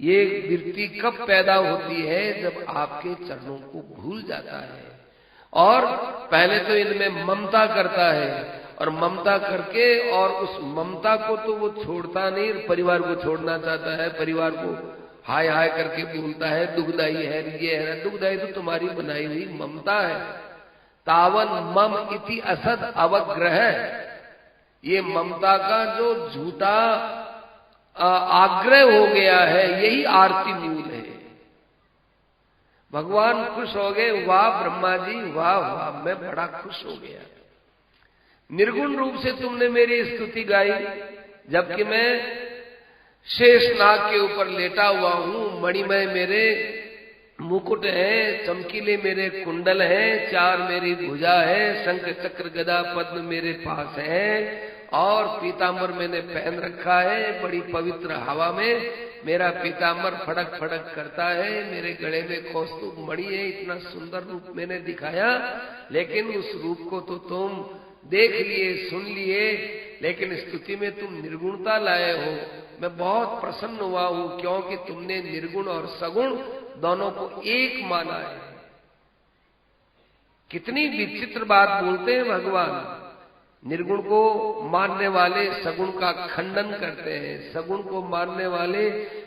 ये वृत्ति कब पैदा होती है, जब आपके चरणों को भूल जाता है और पहले तो इनमें ममता करता है, और ममता करके और उस ममता को तो वो छोड़ता नहीं, परिवार को छोड़ना चाहता है, परिवार को हाय हाय करके बोलता है दुखदाई है, ये है। दुखदाई तो तुम्हारी बनाई हुई ममता है। तावन मम इति असद अवग्रह, ये ममता का जो झूठा आग्रह हो गया है, यही आरती मूल है। भगवान खुश हो गए, वाह ब्रह्मा जी वाह वाह, मैं बड़ा खुश हो गया। निर्गुण रूप से तुमने मेरी स्तुति गाई, जबकि मैं शेषनाग के ऊपर लेटा हुआ हूं। मणिमय मेरे मुकुट है, चमकीले मेरे कुंडल हैं, 4 मेरी भुजा है, शंख चक्र गदा पद्म मेरे पास है, और पीतांबर मैंने पहन रखा है, बड़ी पवित्र हवा में मेरा पीतांबर फड़क फड़क करता है, मेरे गले में कौस्तुभ मणि है, इतना सुंदर रूप मैंने दिखाया, लेकिन उस रूप को तो तुम देख लिए, सुन लिए, लेकिन स्तुति में तुम निर्गुणता लाए हो। मैं बहुत प्रसन्न हुआ हूं, क्योंकि तुमने निर्गुण और सगुण दोनों को एक माना है। कितनी विचित्र बात बोलते हैं भगवान। निर्गुण को मानने वाले सगुण का खंडन करते हैं, सगुण को मानने वाले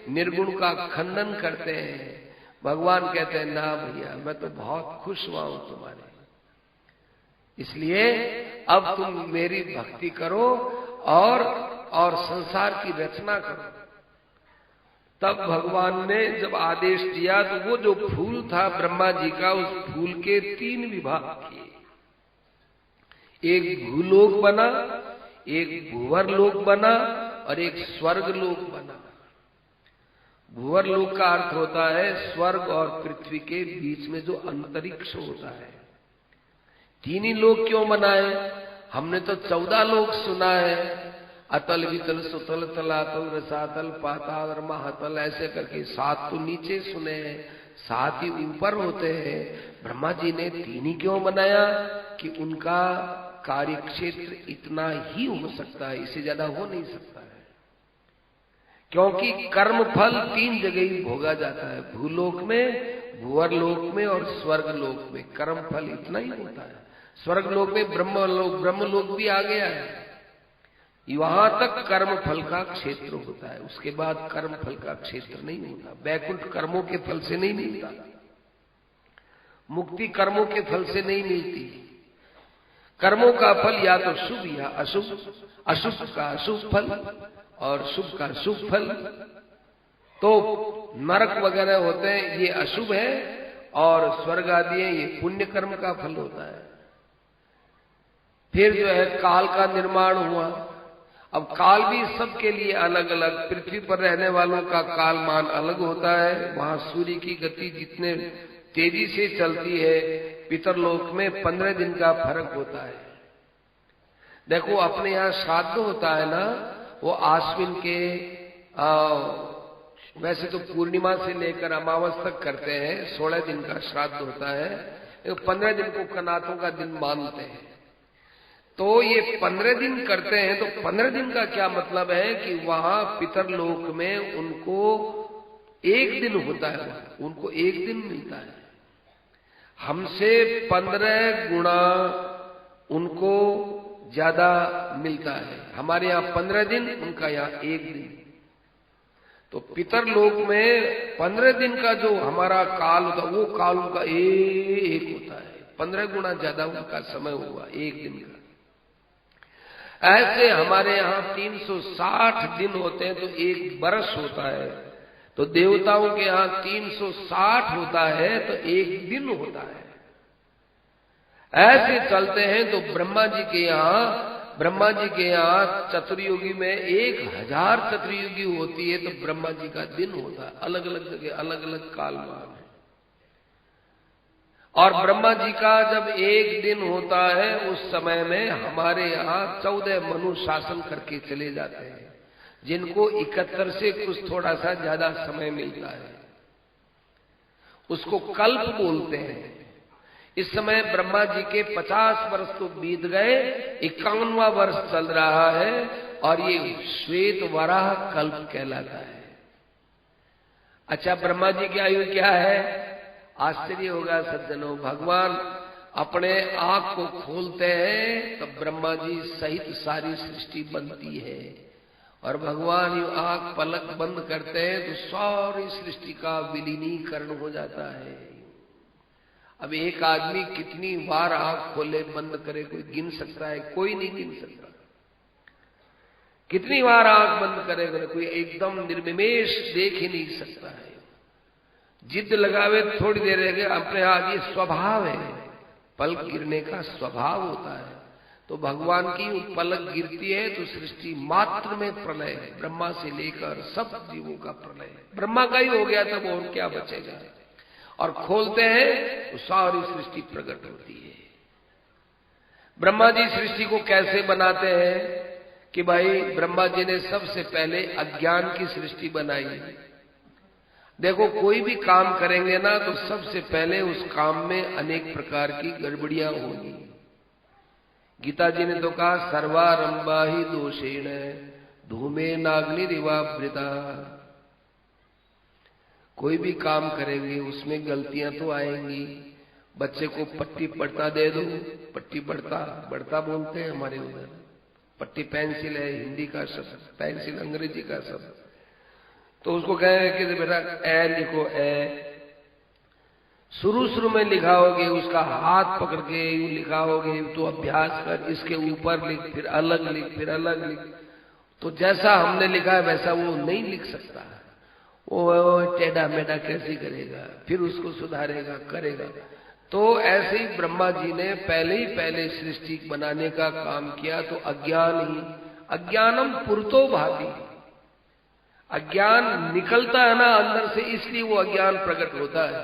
निर्गुण का खंडन करते हैं। भगवान कहते हैं ना भैया, मैं तो बहुत खुश हुआ हूं तुम्हारे, इसलिए अब तुम मेरी भक्ति करो और संसार की रचना करो। तब भगवान ने जब आदेश दिया तो वो जो फूल था ब्रह्मा जी का, उस फूल के 3 विभाग किए। एक भूलोक बना, एक भूवर लोक बना और एक स्वर्ग लोक बना। भूवर लोक का अर्थ होता है स्वर्ग और पृथ्वी के बीच में जो अंतरिक्ष होता है। 3 ही लोक क्यों बनाए? हमने तो 14 लोक सुना है, अतल वितल सुतल तलातल रसातल पाताल और महातल, ऐसे करके 7 तो नीचे सुने हैं, 7 ही ऊपर होते हैं। ब्रह्मा जी ने 3 ही क्यों बनाया? कि उनका कार्य क्षेत्र इतना ही हो सकता है, इससे ज्यादा हो नहीं सकता है। क्योंकि कर्म फल 3 जगह ही भोगा जाता है, भूलोक में, भूवर लोक में और स्वर्ग लोक में कर्म फल इतना ही होता है। स्वर्ग लोक में ब्रह्म लोक भी आ गया है, वहां तक कर्म फल का क्षेत्र होता है, उसके बाद कर्म फल का क्षेत्र नहीं होता। वैकुंठ कर्मों के फल से नहीं मिलता, मुक्ति कर्मों के फल से नहीं मिलती। कर्मों का फल या तो शुभ या अशुभ, अशुभ का अशुभ फल और शुभ का शुभ फल। तो नरक वगैरह होते हैं ये अशुभ है, और स्वर्ग आदि है ये पुण्य कर्म का फल होता है। फिर जो है काल का निर्माण हुआ। अब काल भी सबके लिए अलग अलग, पृथ्वी पर रहने वालों का काल मान अलग होता है, वहां सूर्य की गति जितने तेजी से चलती है, पितरलोक में 15 दिन का फर्क होता है। देखो अपने यहाँ श्राद्ध होता है ना, वो आश्विन के वैसे तो पूर्णिमा से लेकर अमावस तक करते हैं, 16 दिन का श्राद्ध होता है। 15 दिन को कनातों का दिन मानते हैं। तो ये 15 दिन करते हैं, तो 15 दिन का क्या मतलब है कि वहां पितरलोक में उनको 1 दिन होता है, उनको 1 दिन मिलता है। हमसे 15 गुना उनको ज्यादा मिलता है। हमारे यहाँ 15 दिन, उनका यहाँ 1 दिन। तो पितरलोक में 15 दिन का जो हमारा काल होता है, वो काल उनका एक होता है, 15 गुना ज्यादा उनका समय हुआ 1 दिन का। ऐसे हमारे यहाँ 360 दिन होते हैं, तो 1 बरस होता है। तो देवताओं के यहाँ 360 होता है, तो 1 दिन होता है। ऐसे चलते हैं। तो ब्रह्मा जी के यहाँ चतुर्युगी में 1000 चतुर्युगी होती है, तो ब्रह्मा जी का दिन होता है। अलग अलग जगह अलग अलग कालमान है। और ब्रह्मा जी का जब 1 दिन होता है, उस समय में हमारे यहाँ 14 मनु शासन करके चले जाते हैं, जिनको 71 से कुछ थोड़ा सा ज्यादा समय मिलता है, उसको कल्प बोलते हैं। इस समय ब्रह्मा जी के 50 वर्ष तो बीत गए, 51वां वर्ष चल रहा है, और ये श्वेत वराह कल्प कहलाता है। अच्छा, ब्रह्मा जी की आयु क्या है? आश्चर्य होगा सज्जनों, भगवान अपने आंख को खोलते हैं तब ब्रह्मा जी सहित सारी सृष्टि बनती है, और भगवान यू आंख पलक बंद करते हैं तो सारी सृष्टि का विलीनीकरण हो जाता है। अब एक आदमी कितनी बार आंख खोले बंद करे, कोई गिन सकता है? कोई नहीं गिन सकता। कितनी बार आंख बंद करे, कोई एकदम निर्निमेष देख ही नहीं सकता है। जिद लगावे थोड़ी देर रह गए, अपने आप ये स्वभाव है, पलक गिरने का स्वभाव होता है। तो भगवान की पलक गिरती है तो सृष्टि मात्र में प्रलय है, ब्रह्मा से लेकर सब जीवों का प्रलय है। ब्रह्मा का ही हो गया तब और क्या बचेगा? और खोलते हैं तो सारी सृष्टि प्रकट होती है। ब्रह्मा जी सृष्टि को कैसे बनाते हैं? कि भाई ब्रह्मा जी ने सबसे पहले अज्ञान की सृष्टि बनाई। देखो कोई भी काम करेंगे ना तो सबसे पहले उस काम में अनेक प्रकार की गड़बड़ियां होंगी। गीता जी ने तो कहा सर्वारंभा ही दोषेण धूमे नाग्निरिवावृता। कोई भी काम करेंगे उसमें गलतियां तो आएंगी। बच्चे को पट्टी पढ़ता दे दो, पट्टी बढ़ता बोलते हैं हमारे उधर। पट्टी पेंसिल है हिंदी का शब्द, पेंसिल अंग्रेजी का शब्द। तो उसको कहे कि बेटा ए लिखो, ए शुरू में लिखाओगे, उसका हाथ पकड़ के यूं लिखाओगे तो अभ्यास कर, इसके ऊपर लिख, फिर अलग लिख, फिर अलग लिख। तो जैसा हमने लिखा है वैसा वो नहीं लिख सकता। वो टेढ़ा मेढ़ा कैसे करेगा, फिर उसको सुधारेगा, करेगा। तो ऐसे ही ब्रह्मा जी ने पहले सृष्टि बनाने का काम किया। तो अज्ञानम पुरतो भाति, अज्ञान निकलता है ना अंदर से, इसलिए वो अज्ञान प्रकट होता है।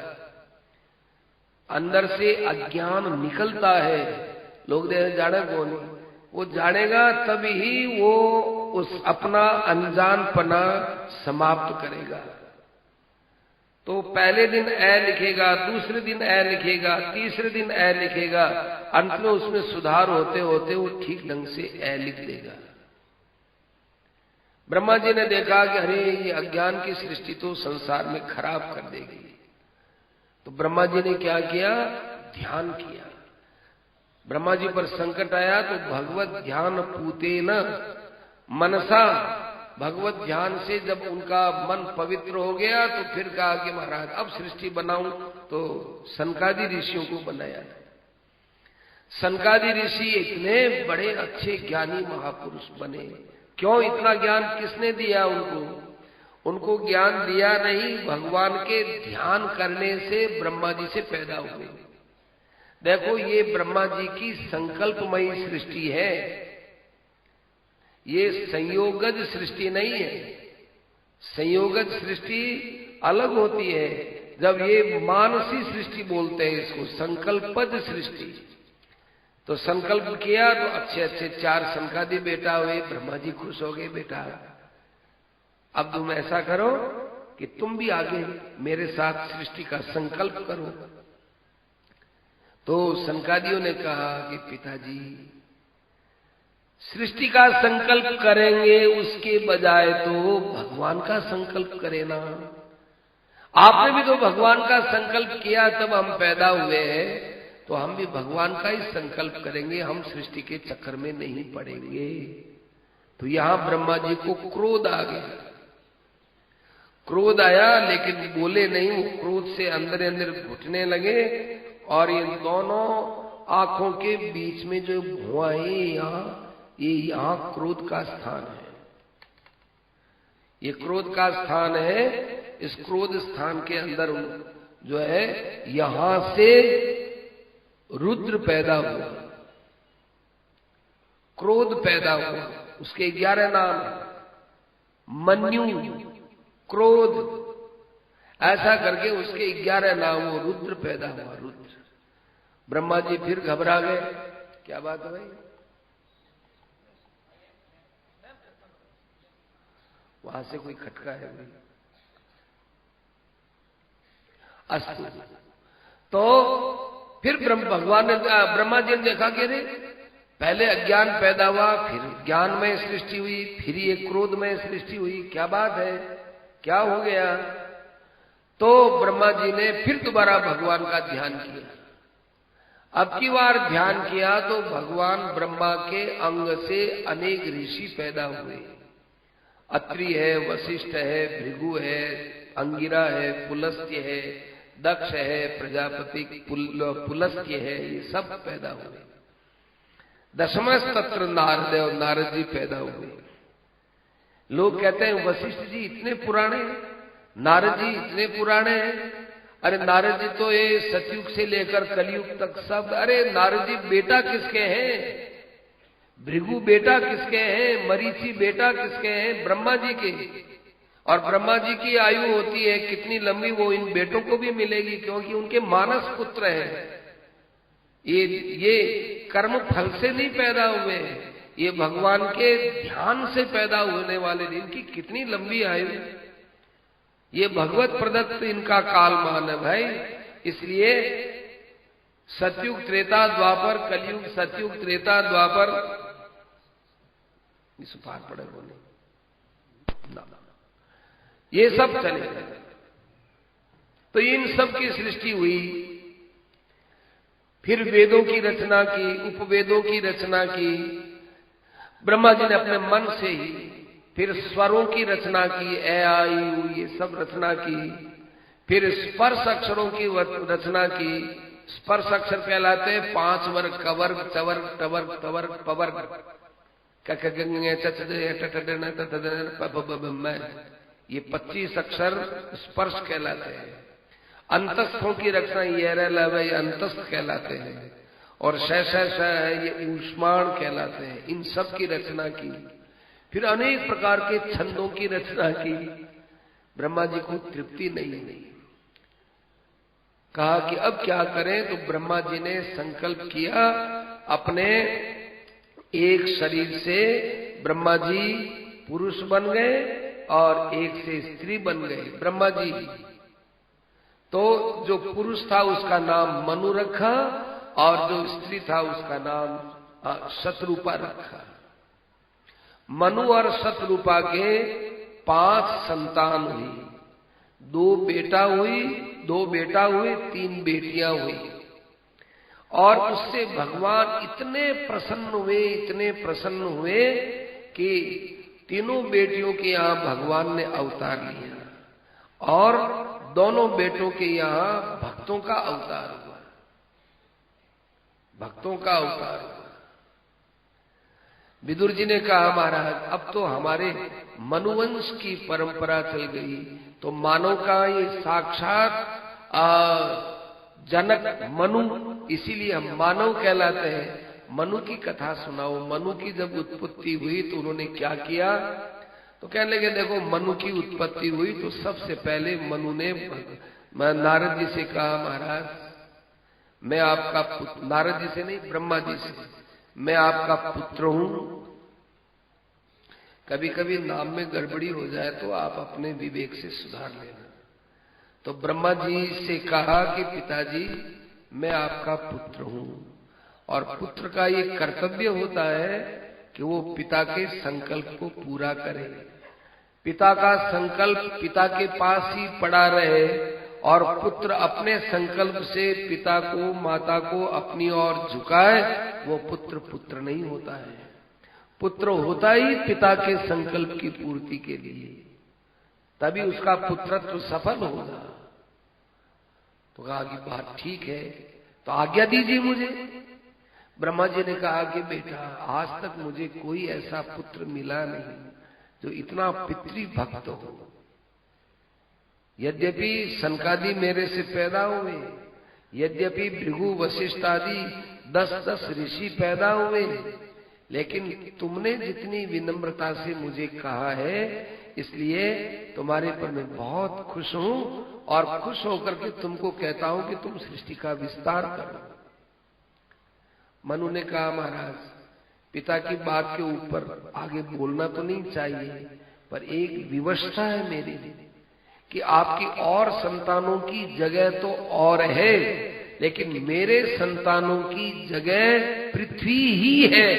अंदर से अज्ञान निकलता है। लोग जाने कौन, वो जानेगा तभी वो उस अपना अनजानपना समाप्त करेगा। तो पहले दिन ए लिखेगा, दूसरे दिन ए लिखेगा, तीसरे दिन ए लिखेगा, अंत में उसमें सुधार होते होते वो ठीक ढंग से ए लिख देगा। ब्रह्मा जी ने देखा कि अरे ये अज्ञान की सृष्टि तो संसार में खराब कर देगी। तो ब्रह्मा जी ने क्या किया, ध्यान किया। ब्रह्मा जी पर संकट आया तो भगवत ध्यान पूतेन मनसा, भगवत ध्यान से जब उनका मन पवित्र हो गया तो फिर कहा कि महाराज अब सृष्टि बनाऊं। तो सनकादि ऋषियों को बनाया। सनकादि ऋषि इतने बड़े अच्छे ज्ञानी महापुरुष बने। क्यों इतना ज्ञान किसने दिया उनको? उनको ज्ञान दिया नहीं, भगवान के ध्यान करने से ब्रह्मा जी से पैदा हुए। देखो ये ब्रह्मा जी की संकल्पमयी सृष्टि है, ये संयोगज सृष्टि नहीं है। संयोगज सृष्टि अलग होती है। जब ये मानसी सृष्टि बोलते हैं इसको, संकल्पज सृष्टि। तो संकल्प किया तो अच्छे अच्छे 4 सनकादि बेटा हुए। ब्रह्मा जी खुश हो गए, बेटा अब तुम ऐसा करो कि तुम भी आगे मेरे साथ सृष्टि का संकल्प करो। तो सनकादियों ने कहा कि पिताजी सृष्टि का संकल्प करेंगे उसके बजाय तो भगवान का संकल्प करें ना। आपने भी तो भगवान का संकल्प किया तब हम पैदा हुए हैं, तो हम भी भगवान का ही संकल्प करेंगे, हम सृष्टि के चक्कर में नहीं पड़ेंगे। तो यहां ब्रह्मा जी को क्रोध आ गया। क्रोध आया लेकिन बोले नहीं, वो क्रोध से अंदर अंदर घुटने लगे। और इन दोनों आंखों के बीच में जो भुआ है यहां क्रोध का स्थान है। ये क्रोध का स्थान है। इस क्रोध स्थान के अंदर जो है यहां से रुद्र पैदा हुआ, क्रोध पैदा हुआ। उसके 11 नाम, मन्यु, क्रोध, ऐसा करके उसके 11 नाम, वो रुद्र पैदा हुआ, रुद्र। ब्रह्मा जी फिर घबरा गए। क्या बात है भाई? वहां से कोई खटका है भाई? अस्तु। तो फिर भगवान ने, ब्रह्मा जी ने देखा कि रे पहले अज्ञान पैदा हुआ, फिर ज्ञानमय सृष्टि हुई, फिर ये क्रोधमय सृष्टि हुई। क्या बात है, क्या हो गया? तो ब्रह्मा जी ने फिर दोबारा भगवान का ध्यान किया। अब की बार ध्यान किया तो भगवान ब्रह्मा के अंग से अनेक ऋषि पैदा हुए। अत्रि है, वशिष्ठ है, भृगु है, अंगिरा है, पुलस्त्य है, दक्ष है, प्रजापति पुलस्त्य है, ये सब पैदा हुए। दशमस्तत्र नारद और नारद जी पैदा हुए। लोग कहते हैं वशिष्ठ जी इतने पुराने, नारद जी इतने पुराने हैं। अरे नारद जी तो ये सतयुग से लेकर कलयुग तक सब। अरे नारद जी बेटा किसके हैं? भृगु बेटा किसके हैं? मरीचि बेटा किसके हैं? ब्रह्मा जी के। और ब्रह्मा जी की आयु होती है कितनी लंबी, वो इन बेटों को भी मिलेगी, क्योंकि उनके मानस पुत्र हैं। ये कर्म फल से नहीं पैदा हुए, ये भगवान के ध्यान से पैदा होने वाले दिन की कितनी लंबी आयु, ये भगवत प्रदत्त इनका कालमान है भाई। इसलिए सतयुग त्रेता द्वापर कलयुग, सतयुग त्रेता द्वापर, इस पार पड़े बोले ना, ये सब चलेगा। तो इन सब की सृष्टि हुई, फिर वेदों की रचना की, उपवेदों की रचना की ब्रह्मा जी ने अपने मन से ही, फिर स्वरों की रचना की, ए आई यू ये सब रचना की, फिर स्पर्श अक्षरों की रचना की। स्पर्श अक्षर कहलाते हैं 5 वर्ग, कवर्ग, चवर्ग, टवर्ग, तवर्ग, पवर्ग, ये 25 अक्षर स्पर्श कहलाते हैं। अंतस्थों की रचना ये लव ये अंतस्थ कहलाते हैं, और श है ये ऊष्माण कहलाते हैं। इन सब की रचना की, फिर अनेक प्रकार के छंदों की रचना की। ब्रह्मा जी को तृप्ति नहीं, कहा कि अब क्या करें। तो ब्रह्मा जी ने संकल्प किया, अपने एक शरीर से ब्रह्मा जी पुरुष बन गए और एक से स्त्री बन गए ब्रह्मा जी। तो जो पुरुष था उसका नाम मनु रखा, और जो स्त्री था उसका नाम शतरूपा रखा। मनु और शतरूपा के 5 संतान हुई, 2 बेटा हुई, 2 बेटा हुए, 3 बेटियां हुई। और उससे भगवान इतने प्रसन्न हुए कि तीनों बेटियों के यहाँ भगवान ने अवतार लिया, और दोनों बेटों के यहाँ भक्तों का अवतार हुआ, भक्तों का अवतार हुआ। विदुर जी ने कहा महाराज अब तो हमारे मनुवंश की परंपरा चल गई, तो मानव का ये साक्षात जनक मनु, इसीलिए हम मानव कहलाते हैं। मनु की कथा सुनाओ। मनु की जब उत्पत्ति हुई तो उन्होंने क्या किया, तो कहने लगे देखो मनु की उत्पत्ति हुई तो सबसे पहले मनु ने नारद जी से कहा महाराज मैं आपका पुत्र, नारद जी से नहीं ब्रह्मा जी से, मैं आपका पुत्र हूं। कभी कभी नाम में गड़बड़ी हो जाए तो आप अपने विवेक से सुधार लेना। तो ब्रह्मा जी से कहा कि पिताजी मैं आपका पुत्र हूं, और पुत्र का ये कर्तव्य होता है कि वो पिता के संकल्प को पूरा करे। पिता का संकल्प पिता के पास ही पड़ा रहे, और पुत्र अपने संकल्प से पिता को माता को अपनी ओर झुकाए, वो पुत्र नहीं होता है। पुत्र होता ही पिता के संकल्प की पूर्ति के लिए, तभी उसका पुत्रत्व सफल होगा। तो कहा कि बात ठीक है, तो आज्ञा दीजिए मुझे। ब्रह्मा जी ने कहा कि बेटा आज तक मुझे कोई ऐसा पुत्र मिला नहीं जो इतना पितृभक्त हो। यद्यपि सनकादि मेरे से पैदा हुए, यद्यपि भृगु वशिष्ठ आदि 10 ऋषि पैदा हुए, लेकिन तुमने जितनी विनम्रता से मुझे कहा है, इसलिए तुम्हारे पर मैं बहुत खुश हूं, और खुश होकर के तुमको कहता हूं कि तुम सृष्टि का विस्तार करो। मनु ने कहा महाराज पिता की बात के ऊपर आगे बोलना तो नहीं चाहिए, पर एक विवशता है मेरी कि आपकी और संतानों की जगह तो और है, लेकिन मेरे संतानों की जगह पृथ्वी ही है।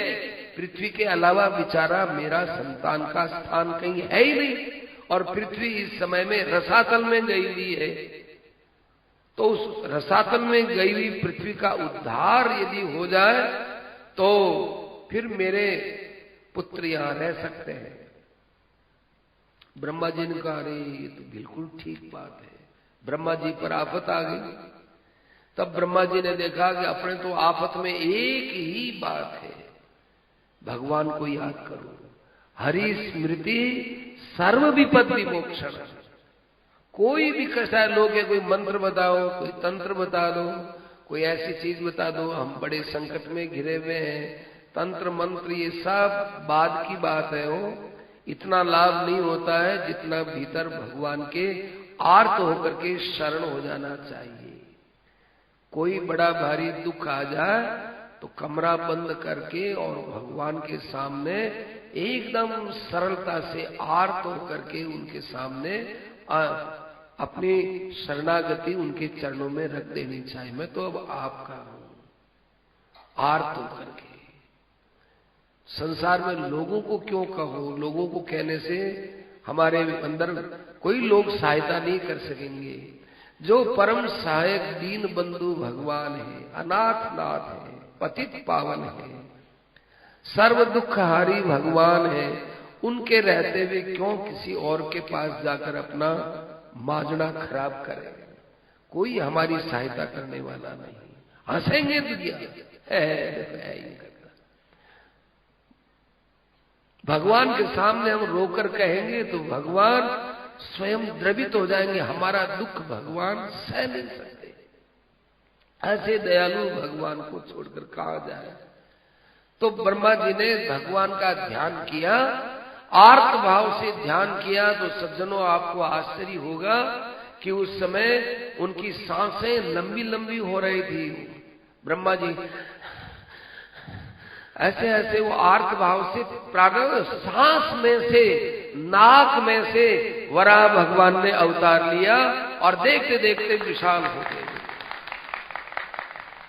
पृथ्वी के अलावा बेचारा मेरा संतान का स्थान कहीं है ही नहीं, और पृथ्वी इस समय में रसातल में गई हुई है। तो उस रसातल में गई हुई पृथ्वी का उद्धार यदि हो जाए तो फिर मेरे पुत्र यहां रह सकते हैं। ब्रह्मा जी ने कहा अरे ये तो बिल्कुल ठीक बात है। ब्रह्मा जी पर आफत आ गई। तब ब्रह्मा जी ने देखा कि अपने तो आफत में एक ही बात है, भगवान को याद करो। हरि स्मृति सर्व विपद विमोक्षण। कोई भी कष्ट है, लोग कोई मंत्र बताओ, कोई तंत्र बता दो, कोई ऐसी चीज बता दो, हम बड़े संकट में घिरे हुए हैं, तंत्र मंत्र ये सब बाद की बात है। वो इतना लाभ नहीं होता है जितना भीतर भगवान के आर्त होकर के शरण हो जाना चाहिए। कोई बड़ा भारी दुख आ जाए तो कमरा बंद करके और भगवान के सामने एकदम सरलता से आर्त होकर के उनके सामने अपनी शरणागति उनके चरणों में रख देनी चाहिए। मैं तो अब आपका हूं, आर्त होकर के। संसार में लोगों को क्यों कहो, लोगों को कहने से हमारे अंदर कोई लोग सहायता नहीं कर सकेंगे। जो परम सहायक दीन बंधु भगवान है, अनाथ नाथ है, पतित पावन है, सर्व दुखहारी भगवान है, उनके रहते हुए क्यों किसी और के पास जाकर अपना माजना खराब करें। कोई हमारी सहायता करने वाला नहीं। हंसेंगे दुनिया है। भगवान के सामने हम रोकर कहेंगे तो भगवान स्वयं द्रवित हो जाएंगे। हमारा दुख भगवान सह नहीं सकते। ऐसे दयालु भगवान को छोड़कर कहा जाए। तो ब्रह्मा जी ने भगवान का ध्यान किया, आर्त भाव से ध्यान किया। तो सज्जनों, आपको आश्चर्य होगा कि उस समय उनकी सांसें लंबी लंबी हो रही थी। ब्रह्मा जी ऐसे ऐसे वो आर्त भाव से प्रारंभ, सांस में से, नाक में से वराह भगवान ने अवतार लिया और देखते देखते विशाल हो गए।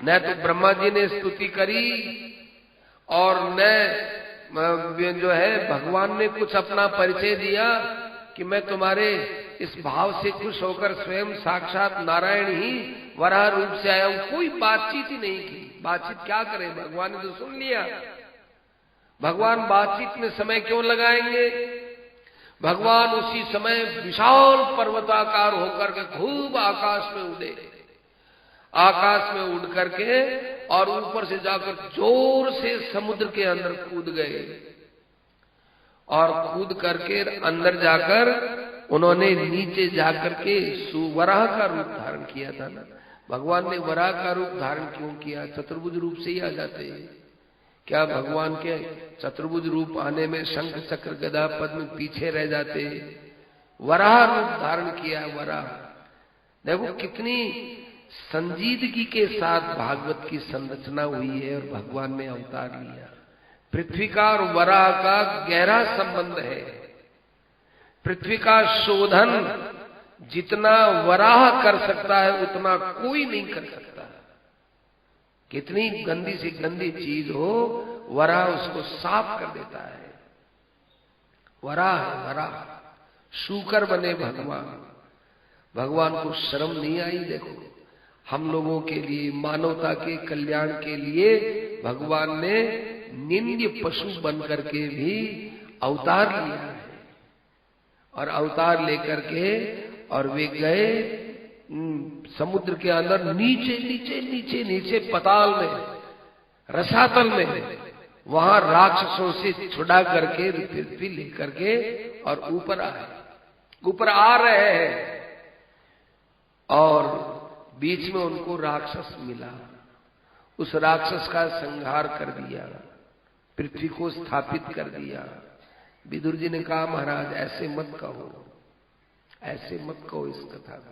न तो ब्रह्मा जी ने स्तुति करी और न जो है भगवान ने कुछ अपना परिचय दिया कि मैं तुम्हारे इस भाव से खुश होकर स्वयं साक्षात नारायण ही वराह रूप से आया हूं। कोई बातचीत ही नहीं की। बातचीत क्या करें, भगवान ने तो सुन लिया। भगवान बातचीत में समय क्यों लगाएंगे। भगवान उसी समय विशाल पर्वताकार होकर के खूब आकाश में उड़े। आकाश में उड़ करके और ऊपर से जाकर जोर से समुद्र के अंदर कूद गए और कूद करके अंदर जाकर उन्होंने नीचे जाकर के सुवराह का रूप धारण किया था ना। भगवान ने वराह का रूप धारण क्यों किया? चतुर्भुज रूप से ही आ जाते हैं क्या? भगवान के चतुर्भुज रूप आने में शंख चक्र गदा पद्म पीछे रह जाते। वराह रूप धारण किया। वराह देखो कितनी संजीदगी के साथ भागवत की संरचना हुई है और भगवान ने अवतार लिया। पृथ्वी का और वराह का गहरा संबंध है। पृथ्वी का शोधन जितना वराह कर सकता है उतना कोई नहीं कर सकता। कितनी गंदी से गंदी चीज हो, वराह उसको साफ कर देता है। वराह है वराह। शूकर बने भगवान। भगवान को शर्म नहीं आई। देखो हम लोगों के लिए, मानवता के कल्याण के लिए भगवान ने निंद्य पशु बन करके भी अवतार लिया है। और अवतार लेकर के और वे गए समुद्र के अंदर नीचे नीचे नीचे नीचे पताल में, रसातल में, वहां राक्षसों से छुड़ा करके पृथ्वी लेकर के और ऊपर आए। ऊपर आ रहे हैं और बीच में उनको राक्षस मिला। उस राक्षस का संहार कर दिया, पृथ्वी को स्थापित कर दिया। विदुर जी ने कहा महाराज ऐसे मत कहो, ऐसे मत कहो इस कथा को।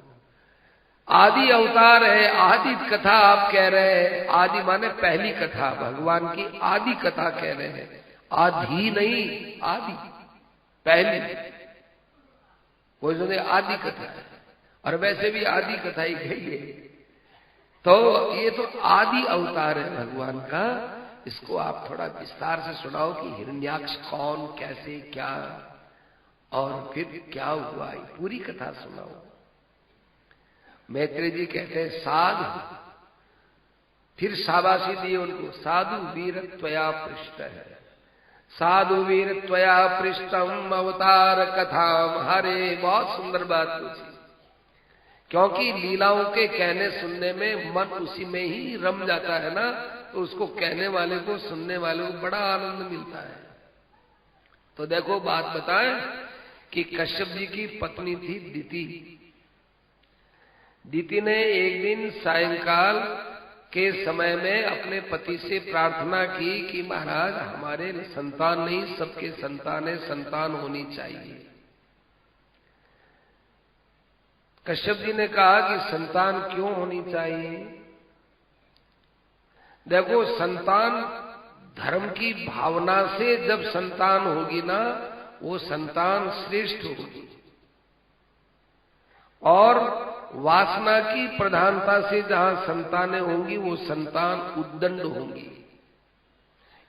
आदि अवतार है, आदि कथा आप कह रहे हैं। आदि माने पहली कथा, भगवान की आदि कथा कह रहे हैं। आदि नहीं, आदि पहली। कोई सुने आदि कथा है और वैसे भी आदि कथा ही गई है। तो ये तो आदि अवतार है भगवान का। इसको आप थोड़ा विस्तार से सुनाओ कि हिरण्याक्ष कौन, कैसे, क्या और फिर क्या हुआ, पूरी कथा सुनाओ। मैत्रेय जी कहते हैं साधु, फिर शाबाशी दिए उनको। साधु वीर त्वया पृष्ठ है, साधु वीर त्वया पृष्ठम अवतार कथाम हरे। बहुत सुंदर बात पूछी, क्योंकि लीलाओं के कहने सुनने में मन उसी में ही रम जाता है ना, तो उसको कहने वाले को, सुनने वाले को बड़ा आनंद मिलता है। तो देखो बात बताएं कि कश्यप जी की पत्नी थी दिति। दिति ने एक दिन सायंकाल के समय में अपने पति से प्रार्थना की कि महाराज हमारे संतान नहीं, सबके संतान है, संतान होनी चाहिए। कश्यप जी ने कहा कि संतान क्यों होनी चाहिए? देखो, संतान धर्म की भावना से जब संतान होगी ना, वो संतान श्रेष्ठ होगी, और वासना की प्रधानता से जहां संतानें होंगी वो संतान उद्दंड होंगी।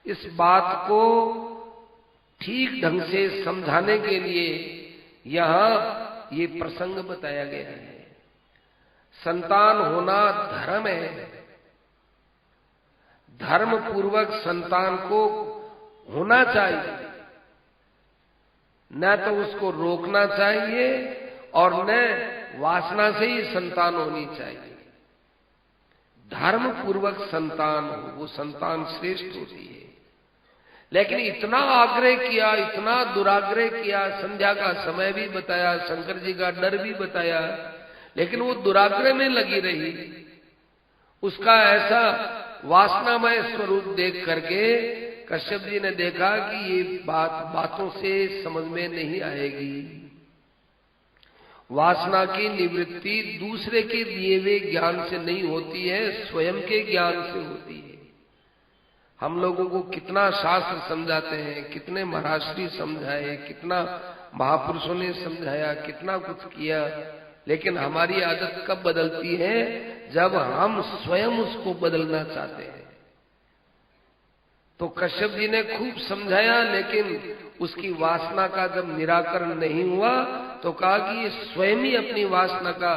इस बात को ठीक ढंग से समझाने के लिए यहां ये प्रसंग बताया गया है। संतान होना धर्म है, धर्म पूर्वक संतान को होना चाहिए, न तो उसको रोकना चाहिए और न वासना से ही संतान होनी चाहिए। धर्म पूर्वक संतान हो, वो संतान श्रेष्ठ होती है। लेकिन इतना आग्रह किया, इतना दुराग्रह किया, संध्या का समय भी बताया, शंकर जी का डर भी बताया, लेकिन वो दुराग्रह में लगी रही। उसका ऐसा वासनामय स्वरूप देख करके कश्यप जी ने देखा कि ये बातों से समझ में नहीं आएगी। वासना की निवृत्ति दूसरे के दिए हुए ज्ञान से नहीं होती है, स्वयं के ज्ञान से होती है। हम लोगों को कितना शास्त्र समझाते हैं, कितने महर्षि समझाए, कितना महापुरुषों ने समझाया, कितना कुछ किया, लेकिन हमारी आदत कब बदलती है? जब हम स्वयं उसको बदलना चाहते हैं। तो कश्यप जी ने खूब समझाया, लेकिन उसकी वासना का जब निराकरण नहीं हुआ तो कहा कि ये स्वयं ही अपनी वासना का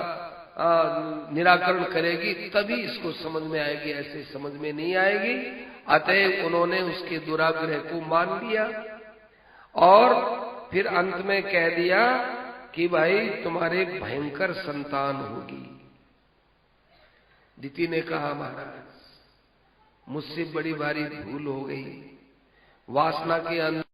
निराकरण करेगी, तभी इसको समझ में आएगी, ऐसे समझ में नहीं आएगी। अतः उन्होंने उसके दुराग्रह को मान लिया और फिर अंत में कह दिया कि भाई तुम्हारे भयंकर संतान होगी। दिति ने कहा, महाराज मुझसे बड़ी भारी भूल हो गई, वासना के अंदर